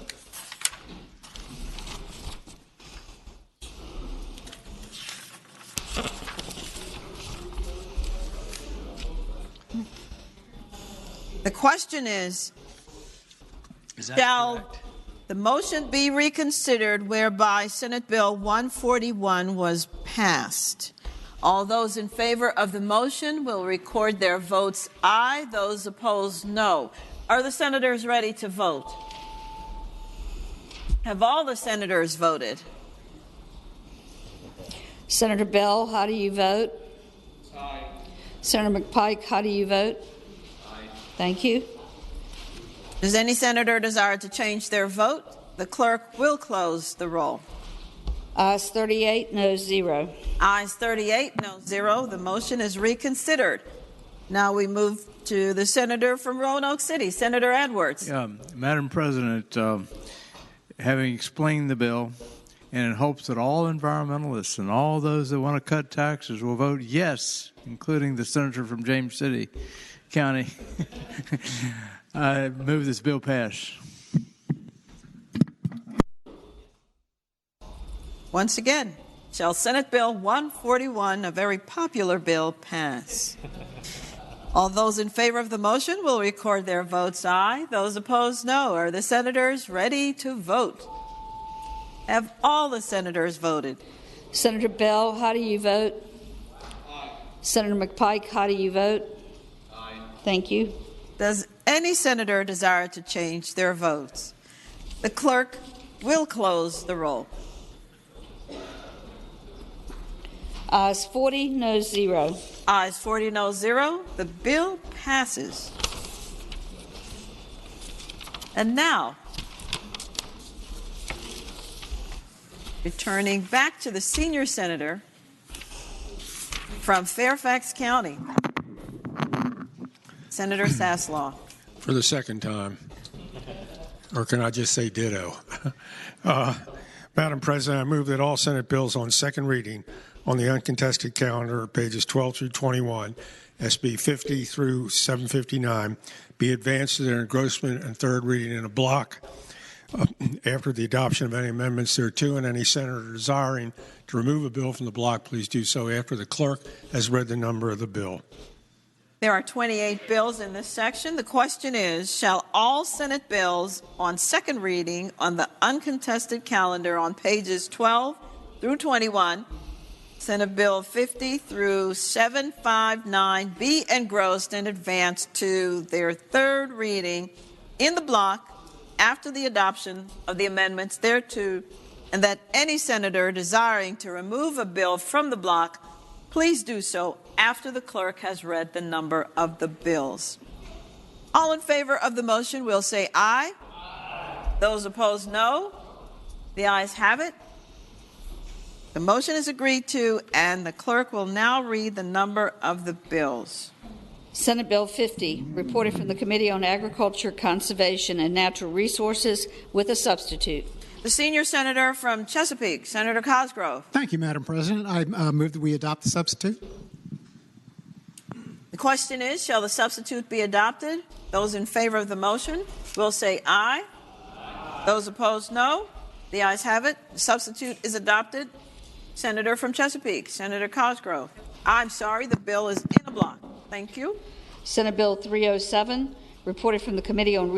The question is, shall the motion be reconsidered whereby Senate Bill 141 was passed? All those in favor of the motion will record their votes aye. Those opposed, no. Are the senators ready to vote? Have all the senators voted? Senator Bell, how do you vote? Aye. Senator McPike, how do you vote? Thank you. Does any senator desire to change their vote? The clerk will close the roll. Ayes 38, noes 0. Ayes 38, no 0. The motion is reconsidered. Now we move to the senator from Roanoke City, Senator Edwards. Madam President, having explained the bill, and in hopes that all environmentalists and all those that want to cut taxes will vote yes, including the senator from James City County, I move this bill pass. Once again, shall Senate Bill 141, a very popular bill, pass? All those in favor of the motion will record their votes aye. Those opposed, no. Are the senators ready to vote? Have all the senators voted? Senator Bell, how do you vote? Aye. Senator McPike, how do you vote? Aye. Thank you. Does any senator desire to change their votes? The clerk will close the roll. Ayes 40, noes 0. Ayes 40, no 0. The bill passes. And now, returning back to the senior senator from Fairfax County, Senator Saslaw. For the second time. Or can I just say ditto? Madam President, I move that all Senate bills on second reading on the uncontested calendar, pages 12 through 21, SB 50 through 759, be advanced to their engrossment and third reading in a block after the adoption of any amendments thereto, and any senator desiring to remove a bill from the block, please do so after the clerk has read the number of the bill. There are 28 bills in this section. The question is, shall all Senate bills on second reading on the uncontested calendar on pages 12 through 21, Senate Bill 50 through 759, be engrossed and advanced to their third reading in the block after the adoption of the amendments thereto, and that any senator desiring to remove a bill from the block, please do so after the clerk has read the number of the bills. All in favor of the motion will say aye. Aye. Those opposed, no. The ayes have it. The motion is agreed to, and the clerk will now read the number of the bills. Senate Bill 50, reported from the Committee on Agriculture, Conservation, and Natural Resources with a substitute. The senior senator from Chesapeake, Senator Cosgrove. Thank you, Madam President. I move that we adopt the substitute. The question is, shall the substitute be adopted? Those in favor of the motion will say aye. Aye. Those opposed, no. The ayes have it. The substitute is adopted. Senator from Chesapeake, Senator Cosgrove. I'm sorry, the bill is in a block. Thank you. Senate Bill 307, reported from the Committee on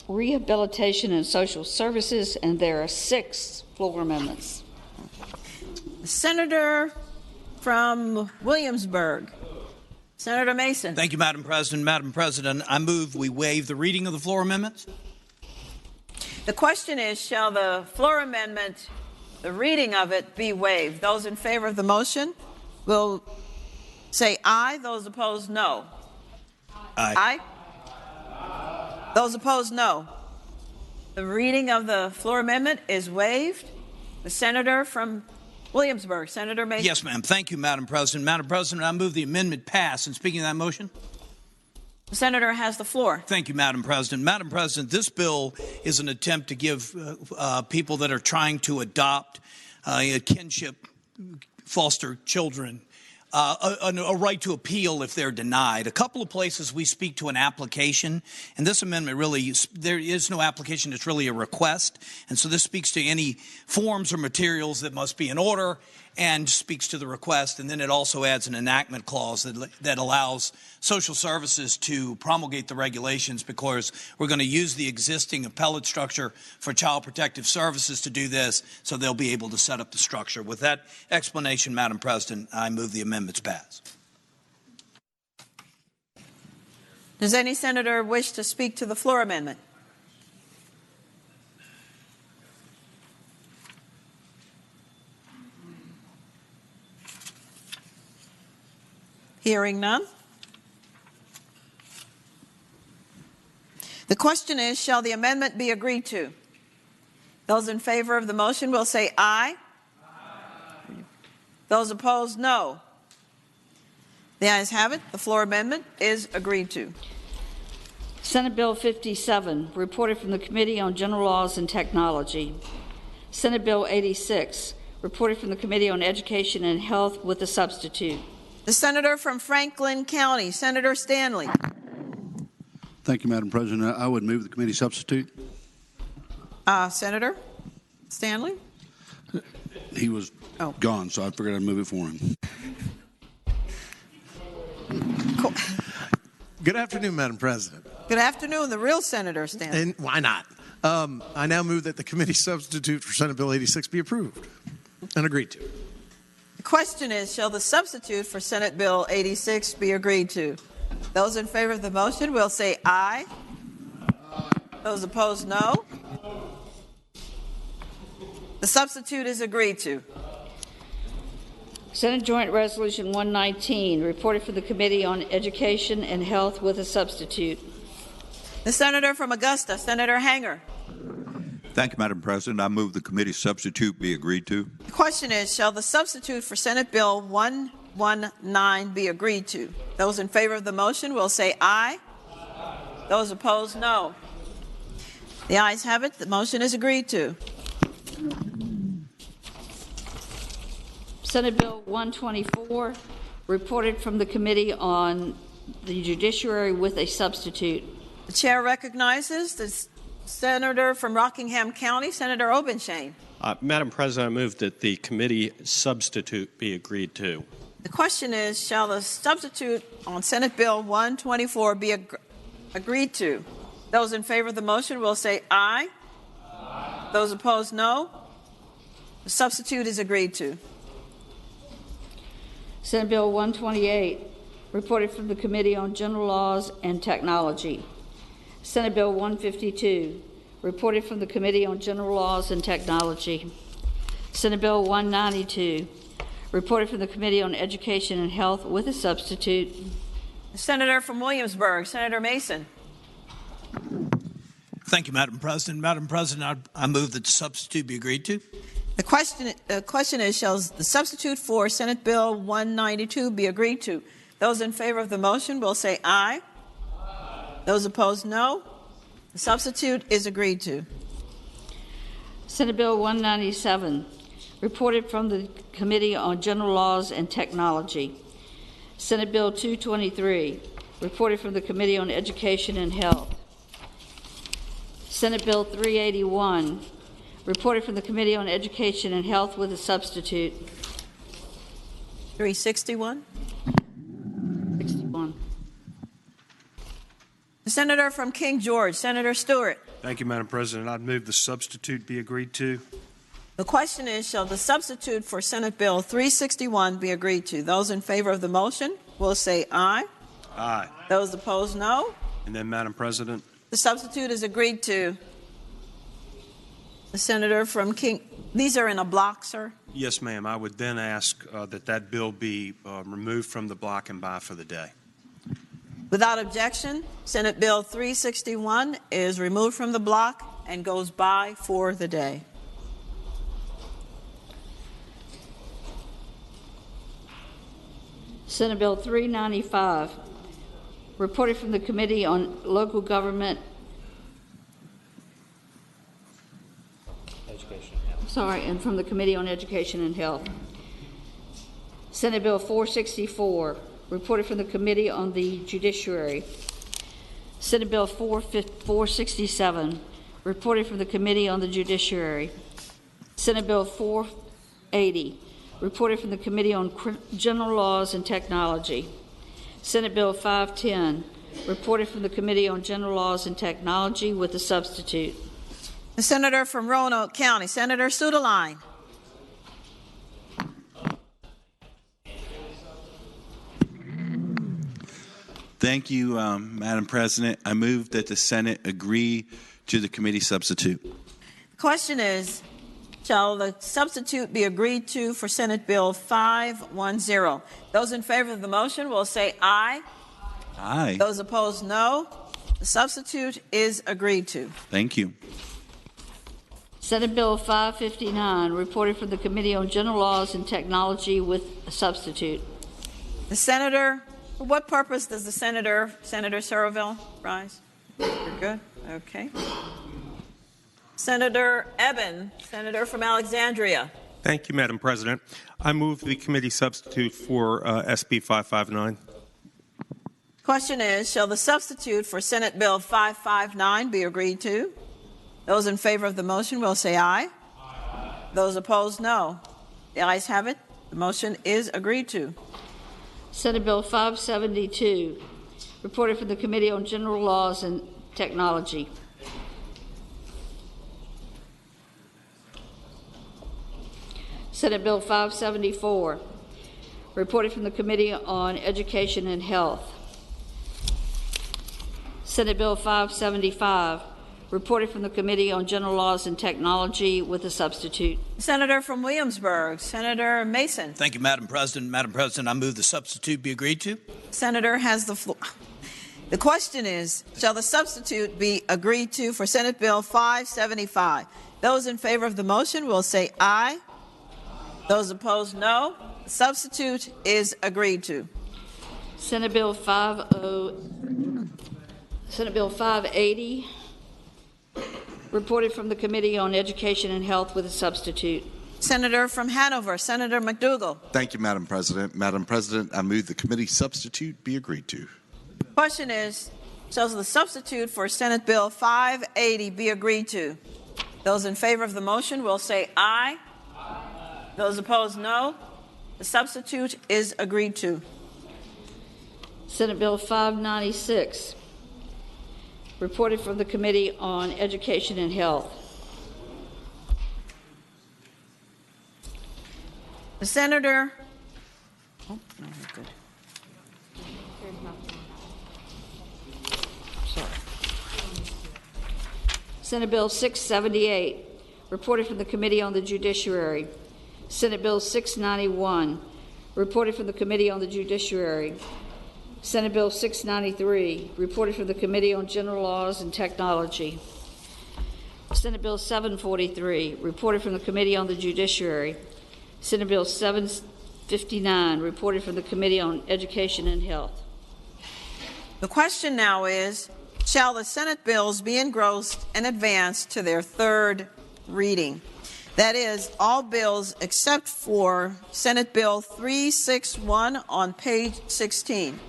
Rehabilitation and Social Services, and there are 6 floor amendments. Senator from Williamsburg, Senator Mason. Thank you, Madam President. Madam President, I move we waive the reading of the floor amendments. The question is, shall the floor amendment, the reading of it, be waived? Those in favor of the motion will say aye. Those opposed, no. Aye. Aye. Those opposed, no. The reading of the floor amendment is waived. The senator from Williamsburg, Senator Mason. Yes, ma'am. Thank you, Madam President. Madam President, I move the amendment pass. And speaking of that motion, the senator has the floor. Thank you, Madam President. Madam President, this bill is an attempt to give people that are trying to adopt kinship, foster children, a right to appeal if they're denied. A couple of places we speak to an application, and this amendment really, there is no application, it's really a request. And so this speaks to any forms or materials that must be in order and speaks to the request. And then it also adds an enactment clause that allows social services to promulgate the regulations, because we're going to use the existing appellate structure for Child Protective Services to do this, so they'll be able to set up the structure. With that explanation, Madam President, I move the amendments pass. Does any senator wish to speak to the floor amendment? Hearing none. The question is, shall the amendment be agreed to? Those in favor of the motion will say aye. Aye. Those opposed, no. The ayes have it. The floor amendment is agreed to. Senate Bill 57, reported from the Committee on General Laws and Technology. Senate Bill 86, reported from the Committee on Education and Health with a substitute. The senator from Franklin County, Senator Stanley. Thank you, Madam President. I would move the committee substitute. Senator Stanley? He was gone, so I figured I'd move it for him. Cool. Good afternoon, Madam President. Good afternoon, the real Senator Stanley. And why not? I now move that the committee substitute for Senate Bill 86 be approved and agreed to. The question is, shall the substitute for Senate Bill 86 be agreed to? Those in favor of the motion will say aye. Aye. Those opposed, no. The substitute is agreed to. Senate Joint Resolution 119, reported for the Committee on Education and Health with a substitute. The senator from Augusta, Senator Hanger. Thank you, Madam President. I move the committee substitute be agreed to. The question is, shall the substitute for Senate Bill 119 be agreed to? Those in favor of the motion will say aye. Aye. Those opposed, no. The ayes have it. The motion is agreed to. Senate Bill 124, reported from the Committee on the Judiciary with a substitute. The chair recognizes the senator from Rockingham County, Senator Obenshain. Madam President, I move that the committee substitute be agreed to. The question is, shall the substitute on Senate Bill 124 be agreed to? Those in favor of the motion will say aye. Aye. Those opposed, no. The substitute is agreed to. Senate Bill 128, reported from the Committee on General Laws and Technology. Senate Bill 152, reported from the Committee on General Laws and Technology. Senate Bill 192, reported from the Committee on Education and Health with a substitute. The senator from Williamsburg, Senator Mason. Thank you, Madam President. Madam President, I move that the substitute be agreed to. The question is, shall the substitute for Senate Bill 192 be agreed to? Those in favor of the motion will say aye. Those opposed, no. The substitute is agreed to. Senate Bill 197, reported from the Committee on General Laws and Technology. Senate Bill 223, reported from the Committee on Education and Health. Senate Bill 381, reported from the Committee on Education and Health with a substitute. 361. 61. The senator from King George, Senator Stewart. Thank you, Madam President. I'd move the substitute be agreed to. The question is, shall the substitute for Senate Bill 361 be agreed to? Those in favor of the motion will say aye. Aye. Those opposed, no. And then, Madam President, The substitute is agreed to. The senator from King, these are in a block, sir? yes, ma'am, I would then ask that bill be removed from the block and by for the day. Without objection, Senate Bill 361 is removed from the block and goes by for the day. Senate Bill 395, reported from the Committee on Local Government. And from the Committee on Education and Health. Senate Bill 464, reported from the Committee on the Judiciary. Senate Bill 467, reported from the Committee on the Judiciary. Senate Bill 480, reported from the Committee on General Laws and Technology. Senate Bill 510, reported from the Committee on General Laws and Technology with a substitute. The senator from Roanoke County, Senator Sudeline. Thank you, Madam President. I move that the Senate agree to the committee substitute. The question is, shall the substitute be agreed to for Senate Bill 510? Those in favor of the motion will say aye. Aye. Those opposed, no. The substitute is agreed to. Thank you. Senate Bill 559, reported from the Committee on General Laws and Technology with a substitute. The senator, for what purpose does the Senator Surville rise? You're good? Okay. Senator Eben, senator from Alexandria. Thank you, Madam President. I move the committee substitute for SB 559. Question is, shall the substitute for Senate Bill 559 be agreed to? Those in favor of the motion will say aye. Aye. Those opposed, no. The ayes have it. The motion is agreed to. Senate Bill 572, reported from the Committee on General Laws and Technology. Senate Bill 574, reported from the Committee on Education and Health. Senate Bill 575, reported from the Committee on General Laws and Technology with a substitute. Senator from Williamsburg, Senator Mason. Thank you, Madam President. Madam President, I move the substitute be agreed to. Senator has the floor. The question is, shall the substitute be agreed to for Senate Bill 575? Those in favor of the motion will say aye. Those opposed, no. The substitute is agreed to. Senate Bill 580, reported from the Committee on Education and Health with a substitute. Senator from Hanover, Senator McDougal. Thank you, Madam President. Madam President, I move the committee substitute be agreed to. Question is, shall the substitute for Senate Bill 580 be agreed to? Those in favor of the motion will say aye. Aye. Those opposed, no. The substitute is agreed to. Senate Bill 596, reported from the Committee on Education and Health. The senator. Oh, no, good. Sorry. Senate Bill 678, reported from the Committee on the Judiciary. Senate Bill 691, reported from the Committee on the Judiciary. Senate Bill 693, reported from the Committee on General Laws and Technology. Senate Bill 743, reported from the Committee on the Judiciary. Senate Bill 759, reported from the Committee on Education and Health. The question now is, shall the Senate bills be engrossed and advanced to their third reading? That is, all bills except for Senate Bill 361 on page 16.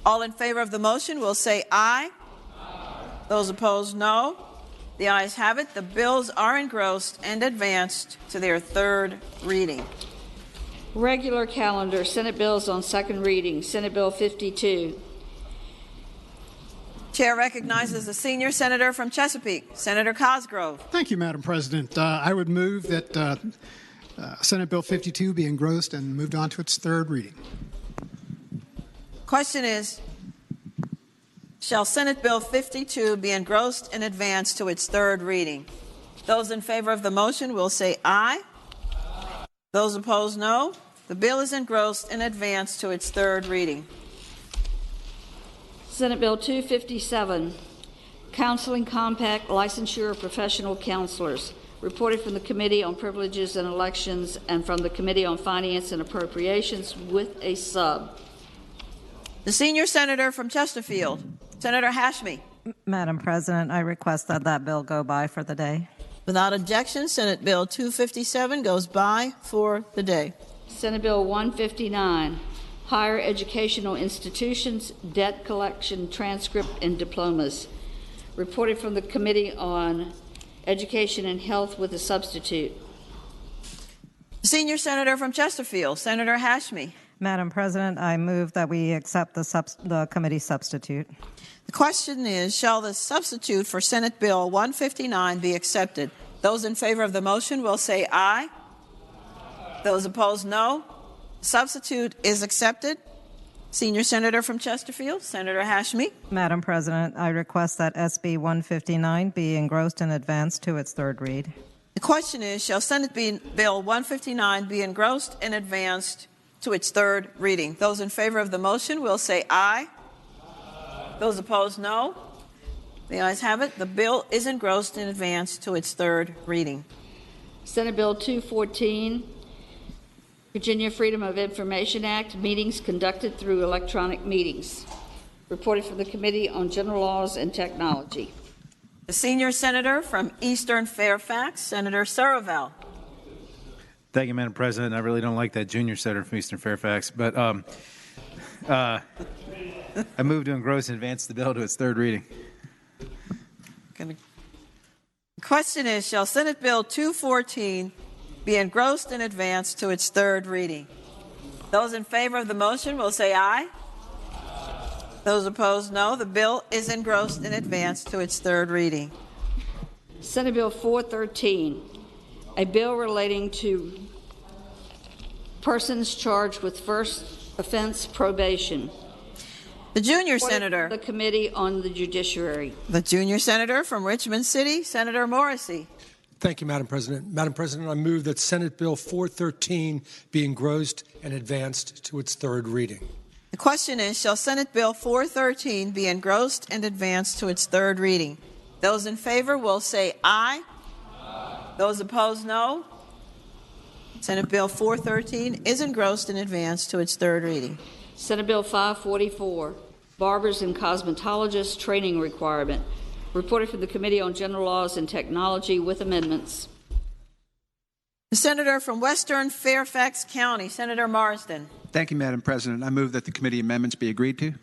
All in favor of the motion will say aye. Aye. Those opposed, no. The ayes have it. The bills are engrossed and advanced to their third reading. Regular calendar, Senate bills on second reading. Senate Bill 52. Chair recognizes the senior senator from Chesapeake, Senator Cosgrove. Thank you, Madam President. I would move that Senate Bill 52 be engrossed and moved on to its third reading. Question is, shall Senate Bill 52 be engrossed and advanced to its third reading? Those in favor of the motion will say aye. Aye. Those opposed, no. The bill is engrossed and advanced to its third reading. Senate Bill 257, Counseling Compact Licensure of Professional Counselors, reported from the Committee on Privileges and Elections and from the Committee on Finance and Appropriations with a sub. The senior senator from Chesterfield, Senator Hashmi. Madam President, I request that that bill go by for the day. Without objection, Senate Bill 257 goes by for the day. Senate Bill 159, Higher Educational Institutions, Debt Collection Transcript and Diplomas, reported from the Committee on Education and Health with a substitute. Senior Senator from Chesterfield, Senator Hashmi. Madam President, I move that we accept the committee substitute. The question is, shall the substitute for Senate Bill 159 be accepted? Those in favor of the motion will say aye. Those opposed, no. Substitute is accepted. Senior Senator from Chesterfield, Senator Hashmi. Madam President, I request that SB 159 be engrossed and advanced to its third read. The question is, shall Senate Bill 159 be engrossed and advanced to its third reading? Those in favor of the motion will say aye. Aye. Those opposed, no. The ayes have it. The bill is engrossed and advanced to its third reading. Senate Bill 214, Virginia Freedom of Information Act, meetings conducted through electronic meetings, reported from the Committee on General Laws and Technology. The senior senator from Eastern Fairfax, Senator Saravel. Thank you, Madam President. I really don't like that junior senator from Eastern Fairfax, but I move to engross and advance the bill to its third reading. The question is, shall Senate Bill 214 be engrossed and advanced to its third reading? Those in favor of the motion will say aye. Those opposed, no. The bill is engrossed and advanced to its third reading. Senate Bill 413, a bill relating to persons charged with first offense probation. The junior senator. The Committee on the Judiciary. The junior senator from Richmond City, Senator Morrissey. Thank you, Madam President. Madam President, I move that Senate Bill 413 be engrossed and advanced to its third reading. The question is, shall Senate Bill 413 be engrossed and advanced to its third reading? Those in favor will say aye. Aye. Those opposed, no. Senate Bill 413 is engrossed and advanced to its third reading. Senate Bill 544, Barbers and Cosmetologists Training Requirement, reported from the Committee on General Laws and Technology with amendments. The senator from Western Fairfax County, Senator Marsden. Thank you, Madam President. I move that the committee amendments be agreed to.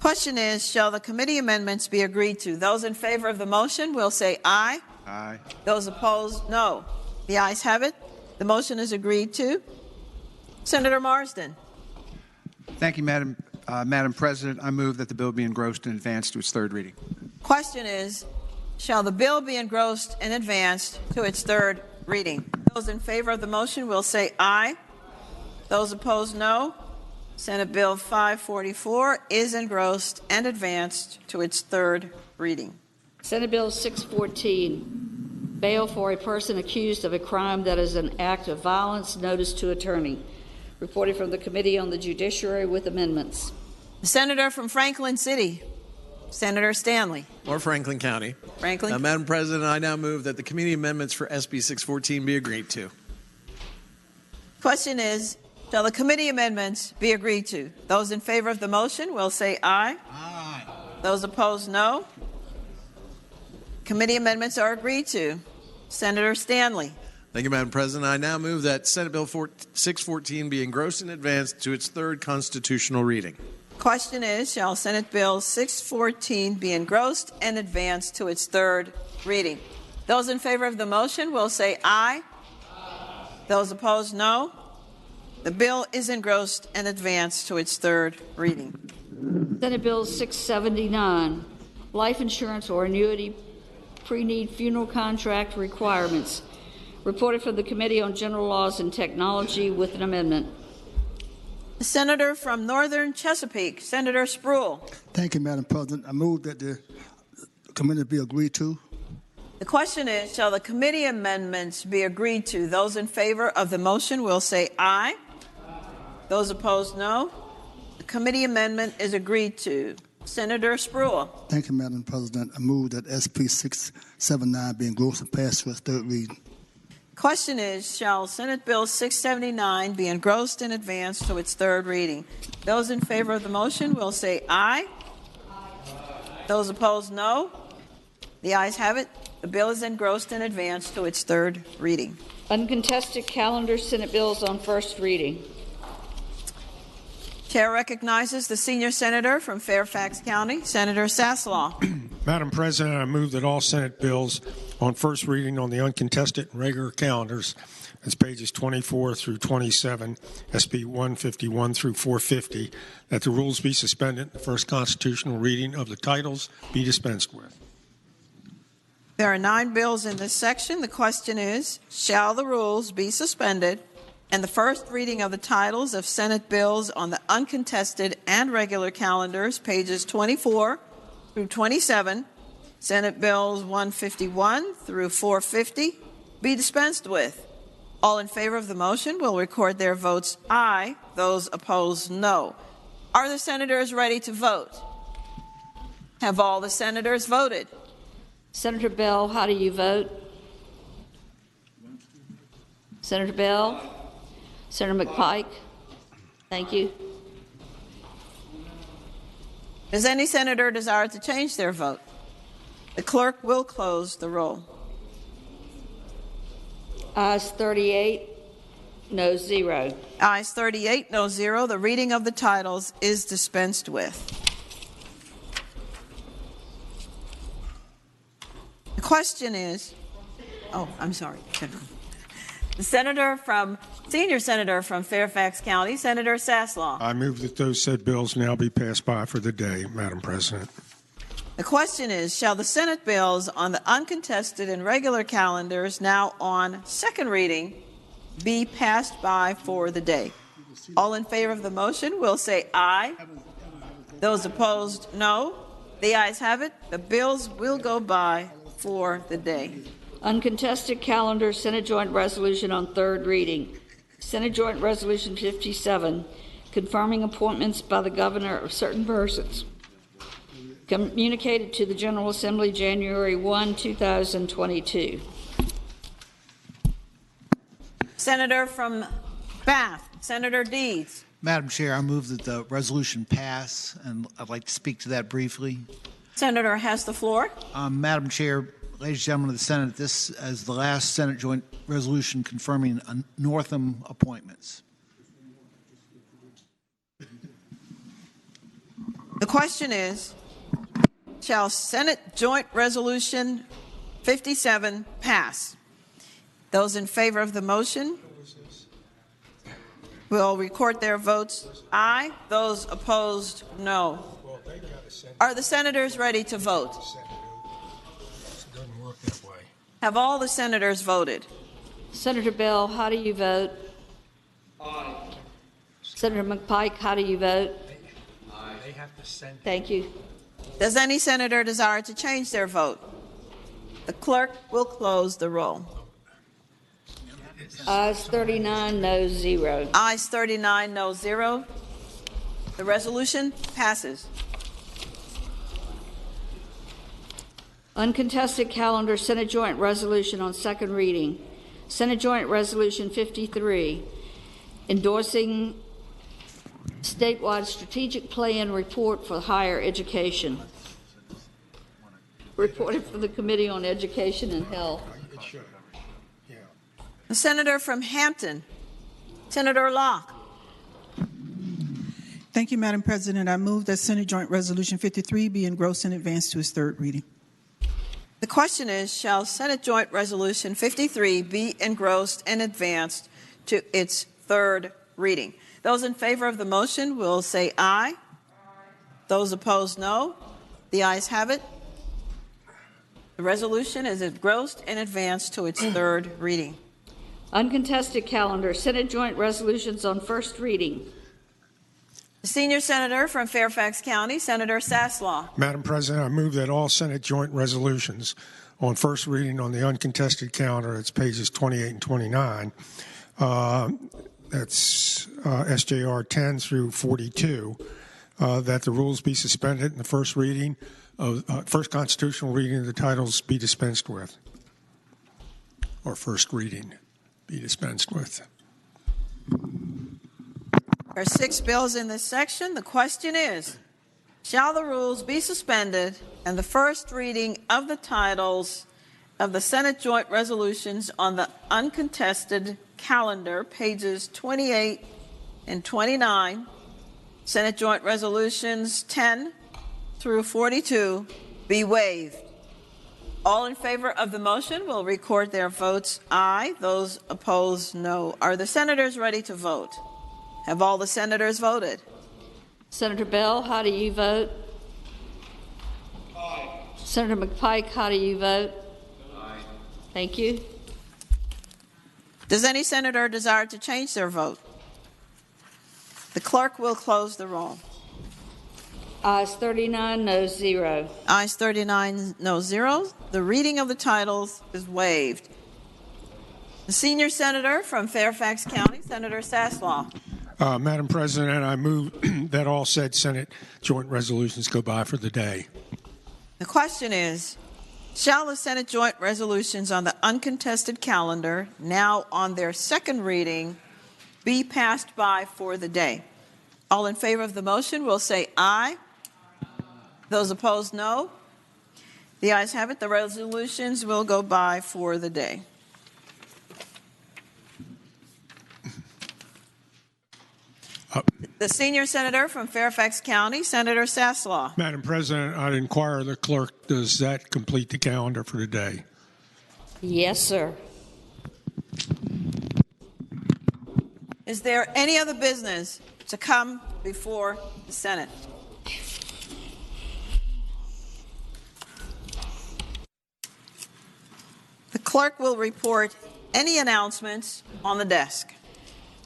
Question is, shall the committee amendments be agreed to? Those in favor of the motion will say aye. Aye. Those opposed, no. The ayes have it. The motion is agreed to. Senator Marsden. Thank you, Madam President. I move that the bill be engrossed and advanced to its third reading. Question is, shall the bill be engrossed and advanced to its third reading? Those in favor of the motion will say aye. Those opposed, no. Senate Bill 544 is engrossed and advanced to its third reading. Senate Bill 614, bail for a person accused of a crime that is an act of violence, notice to attorney, reported from the Committee on the Judiciary with amendments. The senator from Franklin City, Senator Stanley. Or Franklin County. Franklin. Madam President, I now move that the committee amendments for SB 614 be agreed to. Question is, shall the committee amendments be agreed to? Those in favor of the motion will say aye. Aye. Those opposed, no. Committee amendments are agreed to. Senator Stanley. Thank you, Madam President. I now move that Senate Bill 614 be engrossed and advanced to its third constitutional reading. Question is, shall Senate Bill 614 be engrossed and advanced to its third reading? Those in favor of the motion will say aye. Aye. Those opposed, no. The bill is engrossed and advanced to its third reading. Senate Bill 679, life insurance or annuity pre-need funeral contract requirements. Reported from the Committee on General Laws and Technology with an amendment. The Senator from Northern Chesapeake, Senator Spruill. Thank you, Madam President. I move that the committee be agreed to. The question is, shall the committee amendments be agreed to? Those in favor of the motion will say aye. Those opposed, no. The committee amendment is agreed to. Senator Spruill. Thank you, Madam President. I move that SB 679 be engrossed and passed to its third reading. Question is, shall Senate Bill 679 be engrossed and advanced to its third reading? Those in favor of the motion will say aye. Those opposed, no. The ayes have it. The bill is engrossed and advanced to its third reading. Uncontested calendar Senate bills on first reading. Chair recognizes the senior senator from Fairfax County, Senator Saslaw. Madam President, I move that all Senate bills on first reading on the uncontested and regular calendars, that's pages 24 through 27, SB 151 through 450, that the rules be suspended, the first constitutional reading of the titles be dispensed with. There are 9 bills in this section. The question is, shall the rules be suspended and the first reading of the titles of Senate bills on the uncontested and regular calendars, pages 24 through 27, Senate bills 151 through 450, be dispensed with? All in favor of the motion will record their votes aye. Those opposed, no. Are the senators ready to vote? Have all the senators voted? Senator Bell, how do you vote? Senator Bell? Senator McPike? Thank you. Does any senator desire to change their vote? The clerk will close the roll. Ayes 38, no 0. Ayes 38, no 0. The reading of the titles is dispensed with. The question is, I'm sorry. The senior senator from Fairfax County, Senator Saslaw. I move that those said bills now be passed by for the day, Madam President. The question is, shall the Senate bills on the uncontested and regular calendars now on second reading be passed by for the day? All in favor of the motion will say aye. Those opposed, no. The ayes have it. The bills will go by for the day. Uncontested calendar Senate Joint Resolution on third reading. Senate Joint Resolution 57, confirming appointments by the governor of certain persons. Communicated to the General Assembly January 1, 2022. Senator from Bath, Senator Deeds. Madam Chair, I move that the resolution pass, and I'd like to speak to that briefly. Senator has the floor. Madam Chair, ladies and gentlemen of the Senate, this is the last Senate joint resolution confirming Northam appointments. The question is, shall Senate Joint Resolution 57 pass? Those in favor of the motion will record their votes aye. Those opposed, no. Are the senators ready to vote? Have all the senators voted? Senator Bell, how do you vote? Aye. Senator McPike, how do you vote? Aye. They have to send. Thank you. Does any senator desire to change their vote? The clerk will close the roll. Ayes 39, no 0. Ayes 39, no 0. The resolution passes. Uncontested calendar, Senate Joint Resolution on second reading. Senate Joint Resolution 53, endorsing statewide strategic plan report for higher education. Reported from the Committee on Education and Health. The senator from Hampton, Senator Locke. Thank you, Madam President. I move that Senate Joint Resolution 53 be engrossed and advanced to its third reading. The question is, shall Senate Joint Resolution 53 be engrossed and advanced to its third reading? Those in favor of the motion will say aye. Those opposed, no. The ayes have it. The resolution is engrossed and advanced to its third reading. Uncontested calendar, Senate Joint Resolutions on first reading. The senior senator from Fairfax County, Senator Saslaw. Madam President, I move that all Senate joint resolutions on first reading on the uncontested calendar, it's pages 28 and 29, that's SJR 10 through 42, that the rules be suspended in the first reading of first constitutional reading of the titles be dispensed with, or first reading be dispensed with. There are 6 bills in this section. The question is, shall the rules be suspended and the first reading of the titles of the Senate joint resolutions on the uncontested calendar, pages 28 and 29, Senate joint resolutions 10 through 42, be waived? All in favor of the motion will record their votes aye. Those opposed, no. Are the senators ready to vote? Have all the senators voted? Senator Bell, how do you vote? Aye. Senator McPike, how do you vote? Aye. Thank you. Does any senator desire to change their vote? The clerk will close the roll. Ayes 39, noes 0. Ayes 39, no 0. The reading of the titles is waived. The senior senator from Fairfax County, Senator Saslaw. Madam President, I move that all said Senate joint resolutions go by for the day. The question is, shall the Senate joint resolutions on the uncontested calendar, now on their second reading, be passed by for the day? All in favor of the motion will say aye. Those opposed, no. The ayes have it. The resolutions will go by for the day. The senior senator from Fairfax County, Senator Saslaw. Madam President, I'd inquire the clerk, does that complete the calendar for today? Yes, sir. Is there any other business to come before the Senate? The clerk will report any announcements on the desk.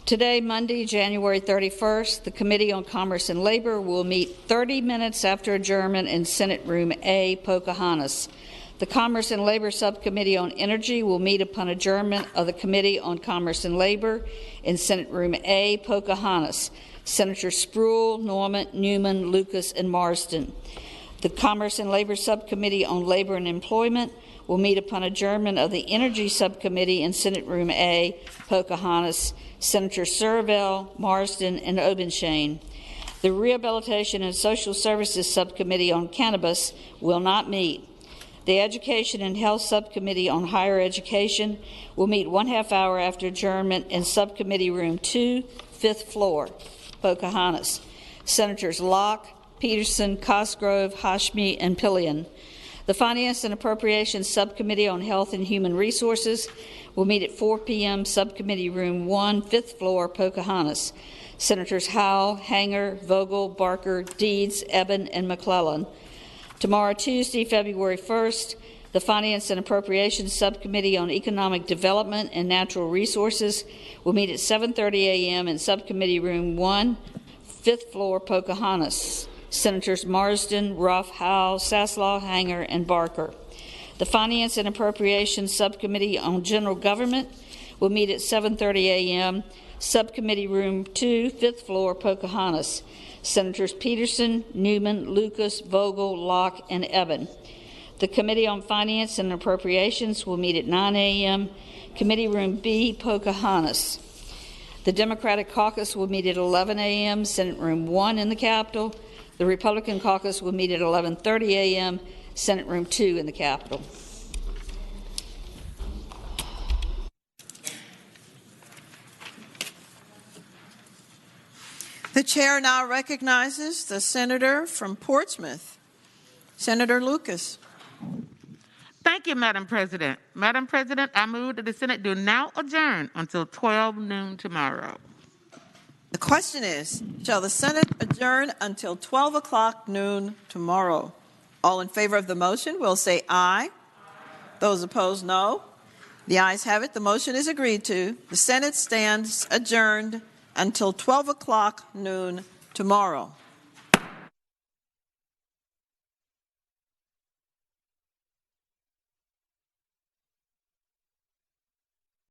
Today, Monday, January 31st, the Committee on Commerce and Labor will meet 30 minutes after adjournment in Senate Room A, Pocahontas. The Commerce and Labor Subcommittee on Energy will meet upon adjournment of the Committee on Commerce and Labor in Senate Room A, Pocahontas. Senator Spruill, Norman, Newman, Lucas, and Marsden. The Commerce and Labor Subcommittee on Labor and Employment will meet upon adjournment of the Energy Subcommittee in Senate Room A, Pocahontas. Senator Surville, Marsden, and Obenshain. The Rehabilitation and Social Services Subcommittee on Cannabis will not meet. The Education and Health Subcommittee on Higher Education will meet 1/2 hour after adjournment in Subcommittee Room 2, 5th floor, Pocahontas. Senators Locke, Peterson, Cosgrove, Hashmi, and Pillion. The Finance and Appropriations Subcommittee on Health and Human Resources will meet at 4 p.m. Subcommittee Room 1, 5th floor, Pocahontas. Senators Howell, Hanger, Vogel, Barker, Deeds, Eben, and McClellan. Tomorrow, Tuesday, February 1st, the Finance and Appropriations Subcommittee on Economic Development and Natural Resources will meet at 7:30 a.m. in Subcommittee Room 1, 5th floor, Pocahontas. Senators Marsden, Ruff, Howell, Saslaw, Hanger, and Barker. The Finance and Appropriations Subcommittee on General Government will meet at 7:30 a.m., Subcommittee Room 2, 5th floor, Pocahontas. Senators Peterson, Newman, Lucas, Vogel, Locke, and Eben. The Committee on Finance and Appropriations will meet at 9 a.m. Committee Room B, Pocahontas. The Democratic Caucus will meet at 11 a.m. Senate Room 1 in the Capitol. The Republican Caucus will meet at 11:30 a.m. Senate Room 2 in the Capitol. The chair now recognizes the senator from Portsmouth, Senator Lucas. Thank you, Madam President. Madam President, I move that the Senate do now adjourn until 12 noon tomorrow. The question is, shall the Senate adjourn until 12 o'clock noon tomorrow? All in favor of the motion will say aye. Those opposed, no. The ayes have it. The motion is agreed to. The Senate stands adjourned until 12 o'clock noon tomorrow.